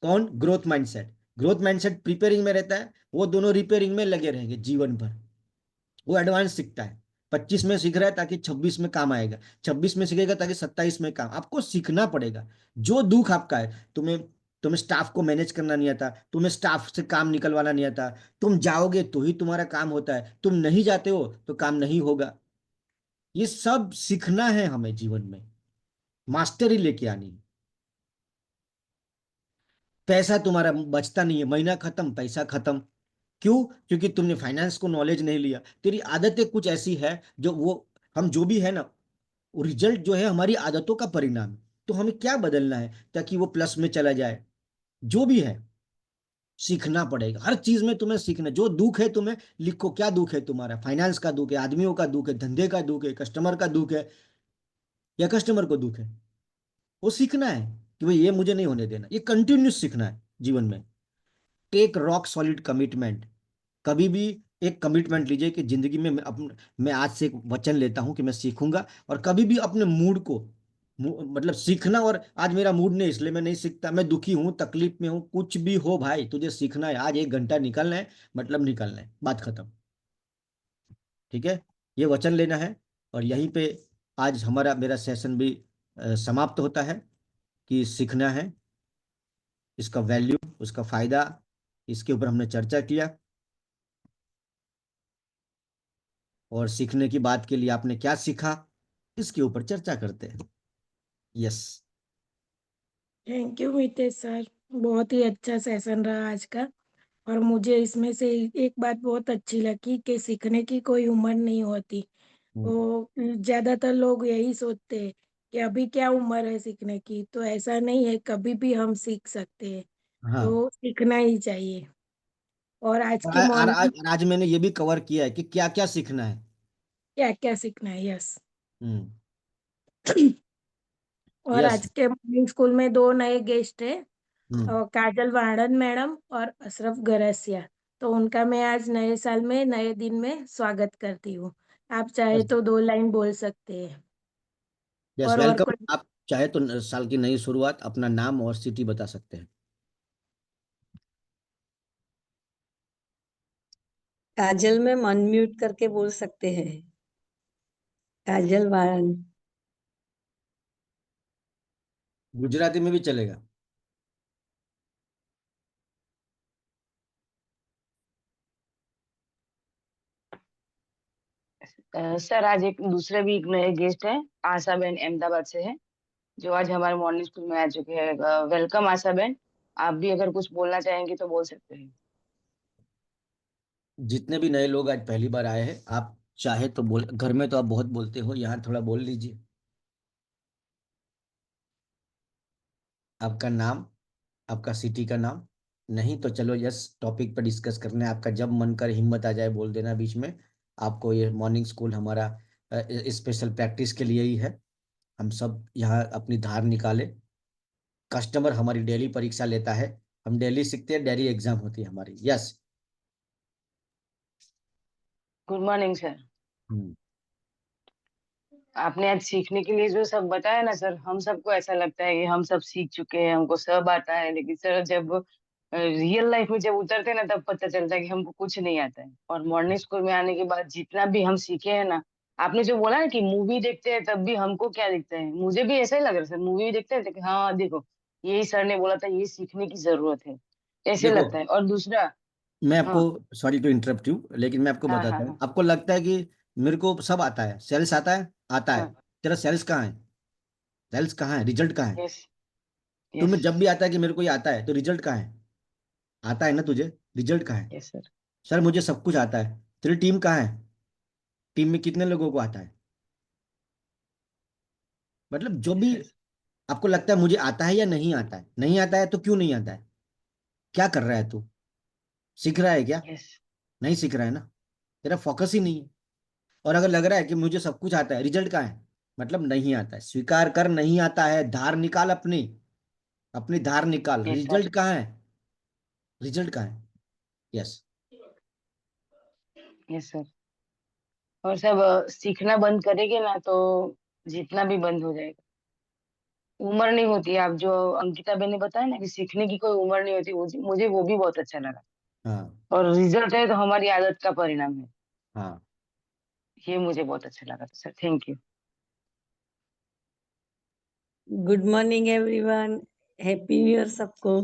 कौन? Growth mindset. Growth mindset preparing में रहता है, वो दोनों रिपेयरिंग में लगे रहेंगे जीवन भर। वो एडवांस सीखता है, 25 में सीख रहा है ताकि 26 में काम आएगा, 26 में सीखेगा ताकि 27 में काम। आपको सीखना पड़ेगा। जो दुख आपका है, तुम्हें तुम्हें स्टाफ को मैनेज करना नहीं आता, तुम्हें स्टाफ से काम निकलवाना नहीं आता, तुम जाओगे तो ही तुम्हारा काम होता है, तुम नहीं जाते हो तो काम नहीं होगा। ये सब सीखना है हमें जीवन में, मास्टरी लेके आनी है। पैसा तुम्हारा बचता नहीं है, महीना खत्म, पैसा खत्म। क्यों? क्योंकि तुमने फाइनेंस को नॉलेज नहीं लिया। तेरी आदतें कुछ ऐसी है जो वो, हम जो भी है ना, रिजल्ट जो है हमारी आदतों का परिणाम है। तो हमें क्या बदलना है ताकि वो प्लस में चला जाए? जो भी है, सीखना पड़ेगा। हर चीज में तुम्हें सीखना। जो दुख है तुम्हें, लिखो क्या दुख है तुम्हारा। फाइनेंस का दुख है, आदमियों का दुख है, धंधे का दुख है, कस्टमर का दुख है, या कस्टमर को दुख है। वो सीखना है कि भाई ये मुझे नहीं होने देना। ये कंटिन्यूस सीखना है जीवन में। Take rock solid commitment. कभी भी एक कमिटमेंट लीजिए कि जिंदगी में मैं आज से एक वचन लेता हूं कि मैं सीखूंगा। और कभी भी अपने मूड को, मतलब सीखना, और आज मेरा मूड नहीं इसलिए मैं नहीं सीखता, मैं दुखी हूं, तकलीफ में हूं, कुछ भी हो भाई, तुझे सीखना है, आज 1 घंटा निकलना है, मतलब निकलना है, बात खत्म। ठीक है, ये वचन लेना है। और यहीं पे आज हमारा मेरा सेशन भी समाप्त होता है, कि सीखना है, इसका वैल्यू, उसका फायदा, इसके ऊपर हमने चर्चा किया। और सीखने की बात के लिए आपने क्या सीखा, इसके ऊपर चर्चा करते हैं। Yes. Thank you Mitesh sir, बहुत ही अच्छा सेशन रहा आज का। और मुझे इसमें से एक बात बहुत अच्छी लगी कि सीखने की कोई उम्र नहीं होती। वो ज्यादातर लोग यही सोचते हैं कि अभी क्या उम्र है सीखने की, तो ऐसा नहीं है, कभी भी हम सीख सकते हैं। हाँ। तो सीखना ही चाहिए। और आज और की मॉर्निंग आज मैंने ये भी कवर किया है कि क्या क्या सीखना है। क्या क्या सीखना है, यस। हम्म। और यस। आज के मॉर्निंग स्कूल में दो नए गेस्ट है, हम्म। काजल वाणन मैडम और अशरफ गरसिया। तो उनका मैं आज नए साल में, नए दिन में स्वागत करती हूँ। आप चाहे यस। तो 2 लाइन बोल सकते हैं। यस, और वेलकम। कोई आप चाहे तो साल की नई शुरुआत, अपना नाम और सिटी बता सकते हैं। काजल में अनम्यूट करके बोल सकते हैं। काजल वारन। गुजराती में भी चलेगा। सर, आज एक दूसरे भी एक नए गेस्ट हैं। आशा बहन अहमदाबाद से है, जो आज हमारे मॉर्निंग स्कूल में आ चुके हैं। वेलकम आशा बहन। आप भी अगर कुछ बोलना चाहेंगे तो बोल सकते हैं। जितने भी नए लोग आज पहली बार आए हैं, आप चाहे तो बोल, घर में तो आप बहुत बोलते हो, यहाँ थोड़ा बोल लीजिए। आपका नाम, आपका सिटी का नाम। नहीं तो चलो, यस, टॉपिक पर डिस्कस करना है। आपका जब मन कर, हिम्मत आ जाए, बोल देना बीच में। आपको ये मॉर्निंग स्कूल हमारा स्पेशल प्रैक्टिस के लिए ही है। हम सब यहाँ अपनी धार निकाले। कस्टमर हमारी डेली परीक्षा लेता है, हम डेली सीखते हैं, डेली एग्जाम होती है हमारी। Yes. Good morning sir. Hmm. आपने आज सीखने के लिए जो सब बताया ना सर, हम सबको ऐसा लगता है कि हम सब सीख चुके हैं, हमको सब आता है, लेकिन सर जब रियल लाइफ में जब उतरते हैं ना, तब पता चलता है कि हमको कुछ नहीं आता है। और मॉर्निंग स्कूल में आने के बाद जितना भी हम सीखे हैं ना, आपने जो बोला ना कि मूवी देखते हैं तब भी हमको क्या दिखता है, मुझे भी ऐसा ही लग रहा है सर। मूवी देखते हैं तो कि हाँ देखो, यही सर ने बोला था, ये सीखने की जरूरत है, ऐसे देखो, लगता है। और दूसरा, मैं आपको, हाँ सॉरी टू इंटरप्ट यू, लेकिन मैं आपको हाँ हाँ बताता हूँ। हाँ आपको लगता है कि मेरे को सब आता है, सेल्स आता है, आता है। हाँ, तेरा सेल्स कहाँ है? सेल्स कहाँ है? रिजल्ट कहाँ है? यस यस तुम्हें जब भी आता है कि मेरे को ये आता है, तो रिजल्ट कहाँ है? आता है ना तुझे? रिजल्ट कहाँ है? Yes sir. सर मुझे सब कुछ आता है। तेरी टीम कहाँ है? टीम में कितने लोगों को आता है? मतलब जो भी यस आपको लगता है मुझे आता है या नहीं आता है, नहीं आता है तो क्यों नहीं आता है? क्या कर रहा है तू? सीख रहा है क्या? यस नहीं सीख रहा है ना, तेरा फोकस ही नहीं है। और अगर लग रहा है कि मुझे सब कुछ आता है, रिजल्ट कहाँ है? मतलब नहीं आता है। स्वीकार कर, नहीं आता है, धार निकाल अपनी, अपनी धार निकाल। Yes sir. रिजल्ट कहाँ है? रिजल्ट कहाँ है? यस। Yes sir. और सब सीखना बंद करेंगे ना तो जीतना भी बंद हो जाएगा। उम्र नहीं होती है, आप जो अंकिता बेन ने बताया ना कि सीखने की कोई उम्र नहीं होती, मुझे वो भी बहुत अच्छा लगा। हाँ। और रिजल्ट है तो हमारी आदत का परिणाम है, हाँ। ये मुझे बहुत अच्छा लगा था sir, thank you. Good morning everyone, happy new year सबको।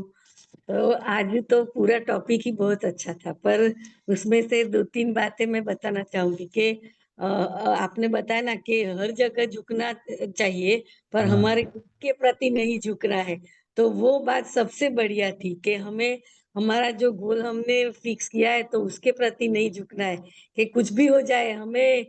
तो आज तो पूरा टॉपिक ही बहुत अच्छा था, पर उसमें से 2-3 बातें मैं बताना चाहूंगी कि आपने बताया ना कि हर जगह झुकना चाहिए, पर हाँ। हमारे खुद के प्रति नहीं झुकना है। तो वो बात सबसे बढ़िया थी कि हमें हमारा जो गोल हमने फिक्स किया है तो उसके प्रति नहीं झुकना है, कि कुछ भी हो जाए हमें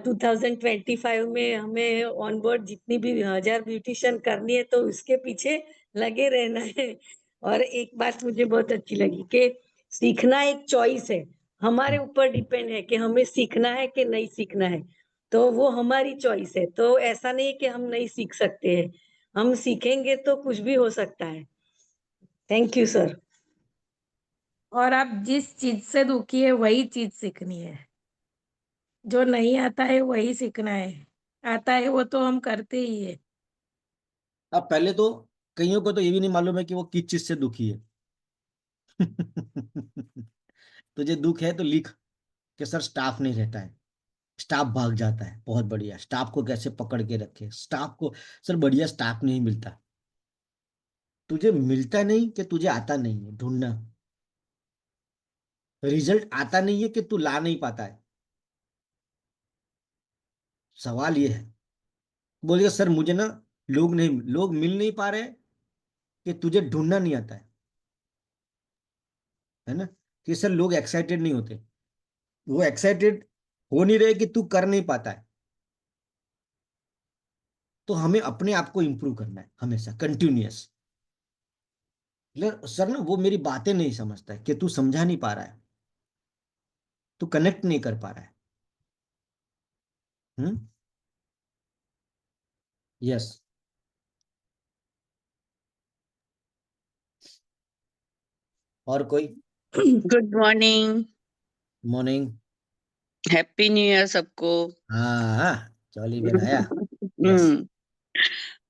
2025 में हमें ऑन बोर्ड जितनी भी 1000 ब्यूटिशियन करनी है तो उसके पीछे लगे रहना है। और एक बात मुझे बहुत अच्छी लगी कि सीखना एक चॉइस है, हमारे ऊपर डिपेंड है कि हमें सीखना है कि नहीं सीखना है। तो वो हमारी चॉइस है, तो ऐसा नहीं कि हम नहीं सीख सकते हैं, हम सीखेंगे तो कुछ भी हो सकता है। Thank you sir. और आप जिस चीज से दुखी है वही चीज सीखनी है, जो नहीं आता है वही सीखना है, आता है वो तो हम करते ही है। अब पहले तो कईयों को तो ये भी नहीं मालूम है कि वो किस चीज से दुखी है। तुझे दुख है तो लिख कि सर स्टाफ नहीं रहता है, स्टाफ भाग जाता है। बहुत बढ़िया, स्टाफ को कैसे पकड़ के रखे, स्टाफ को। सर बढ़िया स्टाफ नहीं मिलता। तुझे मिलता नहीं कि तुझे आता नहीं है ढूंढना? रिजल्ट आता नहीं है कि तू ला नहीं पाता है? सवाल ये है। बोलिए सर मुझे ना लोग मिल नहीं पा रहे, कि तुझे ढूंढना नहीं आता है ना? कि सर लोग एक्साइटेड नहीं होते, वो एक्साइटेड हो नहीं रहे कि तू कर नहीं पाता है। तो हमें अपने आप को इंप्रूव करना है हमेशा, कंटिन्यूअस। सर ना वो मेरी बातें नहीं समझता है, कि तू समझा नहीं पा रहा है, तू कनेक्ट नहीं कर पा रहा है। हम्म। यस। और कोई? Good morning, morning. Happy new year सबको। हाँ, जॉली बेन आया। यस। हम्म।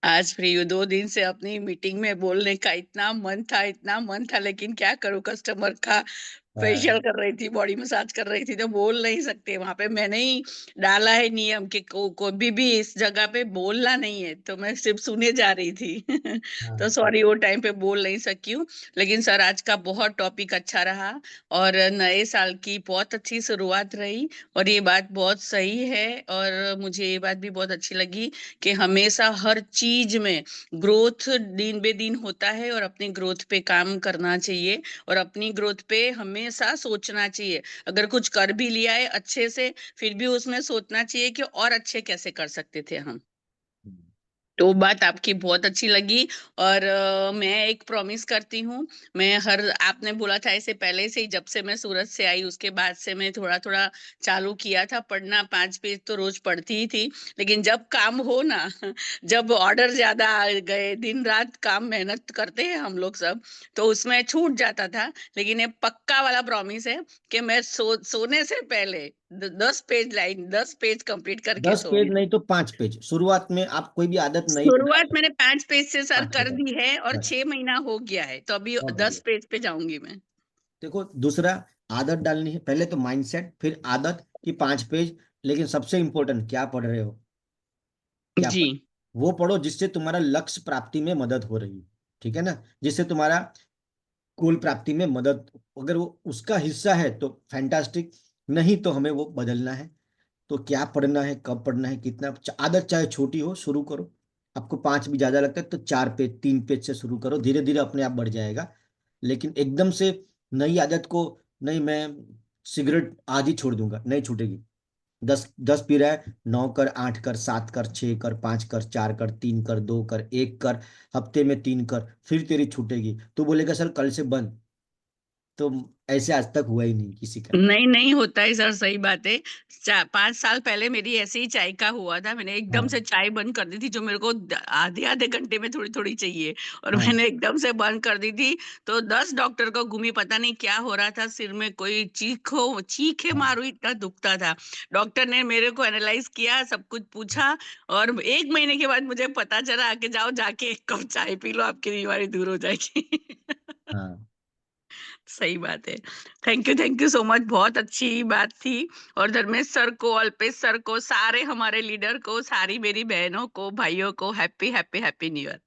आज फ्री हूँ, 2 दिन से अपनी मीटिंग में बोलने का इतना मन था, लेकिन क्या करूँ, कस्टमर का फेशियल हाँ। कर रही थी, बॉडी मसाज कर रही थी, तो बोल नहीं सकते वहां पे। मैंने ही डाला है नियम कि कोई भी इस जगह पे बोलना नहीं है, तो मैं सिर्फ सुने जा रही थी। तो हाँ। सॉरी, वो टाइम पे बोल नहीं सकी हूँ। लेकिन सर आज का बहुत टॉपिक अच्छा रहा, और नए साल की बहुत अच्छी शुरुआत रही, और ये बात बहुत सही है। और मुझे ये बात भी बहुत अच्छी लगी कि हमेशा हर चीज में ग्रोथ दिन बे दिन होता है, और अपनी ग्रोथ पे काम करना चाहिए, और अपनी ग्रोथ पे हमेशा सोचना चाहिए। अगर कुछ कर भी लिया है अच्छे से, फिर भी उसमें सोचना चाहिए कि और अच्छे कैसे कर सकते थे हम। तो बात आपकी बहुत अच्छी लगी। और मैं एक प्रॉमिस करती हूँ, मैं हर आपने बोला था ऐसे पहले से ही, जब से मैं सूरत से आई उसके बाद से मैं थोड़ा थोड़ा चालू किया था पढ़ना, 5 पेज तो रोज पढ़ती ही थी। लेकिन जब काम हो ना, जब ऑर्डर ज्यादा आ गए, दिन रात काम मेहनत करते हैं हम लोग सब, तो उसमें छूट जाता था। लेकिन ये पक्का वाला प्रॉमिस है कि मैं सोने से पहले 10 पेज लाइन, 10 पेज कंप्लीट करके 10 पेज सोऊंगी। नहीं तो 5 पेज। शुरुआत में आप कोई भी आदत नहीं शुरुआत बनाए। मैंने 5 पेज से सर हाँ, कर दी है और बस 6 महीना हो गया है, तो अभी बहुत 10 बढ़िया। पेज पे जाऊंगी मैं। देखो, दूसरा, आदत डालनी है। पहले तो माइंडसेट, फिर आदत की 5 पेज। लेकिन सबसे इंपॉर्टेंट, क्या पढ़ रहे हो, क्या जी। पढ़, वो पढ़ो जिससे तुम्हारा लक्ष्य प्राप्ति में मदद हो रही है। ठीक है ना, जिससे तुम्हारा गोल प्राप्ति में मदद, अगर वो उसका हिस्सा है तो फैंटास्टिक, नहीं तो हमें वो बदलना है। तो क्या पढ़ना है, कब पढ़ना है, कितना, आदत चाहे छोटी हो, शुरू करो। आपको 5 भी ज्यादा लगता है तो 4 पेज, 3 पेज से शुरू करो, धीरे धीरे अपने आप बढ़ जाएगा। लेकिन एकदम से नई आदत को, नहीं मैं सिगरेट आज ही छोड़ दूंगा, नहीं छूटेगी। 10 10 पी रहा है, 9 कर, 8 कर, 7 कर, 6 कर, 5 कर, 4 कर, 3 कर, 2 कर, 1 कर, हफ्ते में 3 कर, फिर तेरी छूटेगी। तो बोलेगा सर कल से बंद। तो ऐसे आज तक हुआ ही नहीं किसी का। नहीं नहीं होता है सर, सही बात है। 5 साल पहले मेरी ऐसे ही चाय का हुआ था, मैंने एकदम हाँ, से चाय बंद कर दी थी, जो मेरे को आधे आधे घंटे में थोड़ी थोड़ी चाहिए, और हाँ, मैंने एकदम से बंद कर दी थी। तो 10 डॉक्टर को घूमी, पता नहीं क्या हो रहा था, सिर में कोई चीखे हाँ, मारू इतना दुखता था। डॉक्टर ने मेरे को एनालाइज किया, सब कुछ पूछा, और 1 महीने के बाद मुझे पता चला कि जाओ जाके 1 कप चाय पी लो, आपकी बीमारी दूर हो जाएगी। हाँ। सही बात है। थैंक यू सो मच, बहुत अच्छी बात थी। और धर्मेश सर को, अल्पेश सर को, सारे हमारे लीडर को, सारी मेरी बहनों को, भाइयों को happy happy happy new year.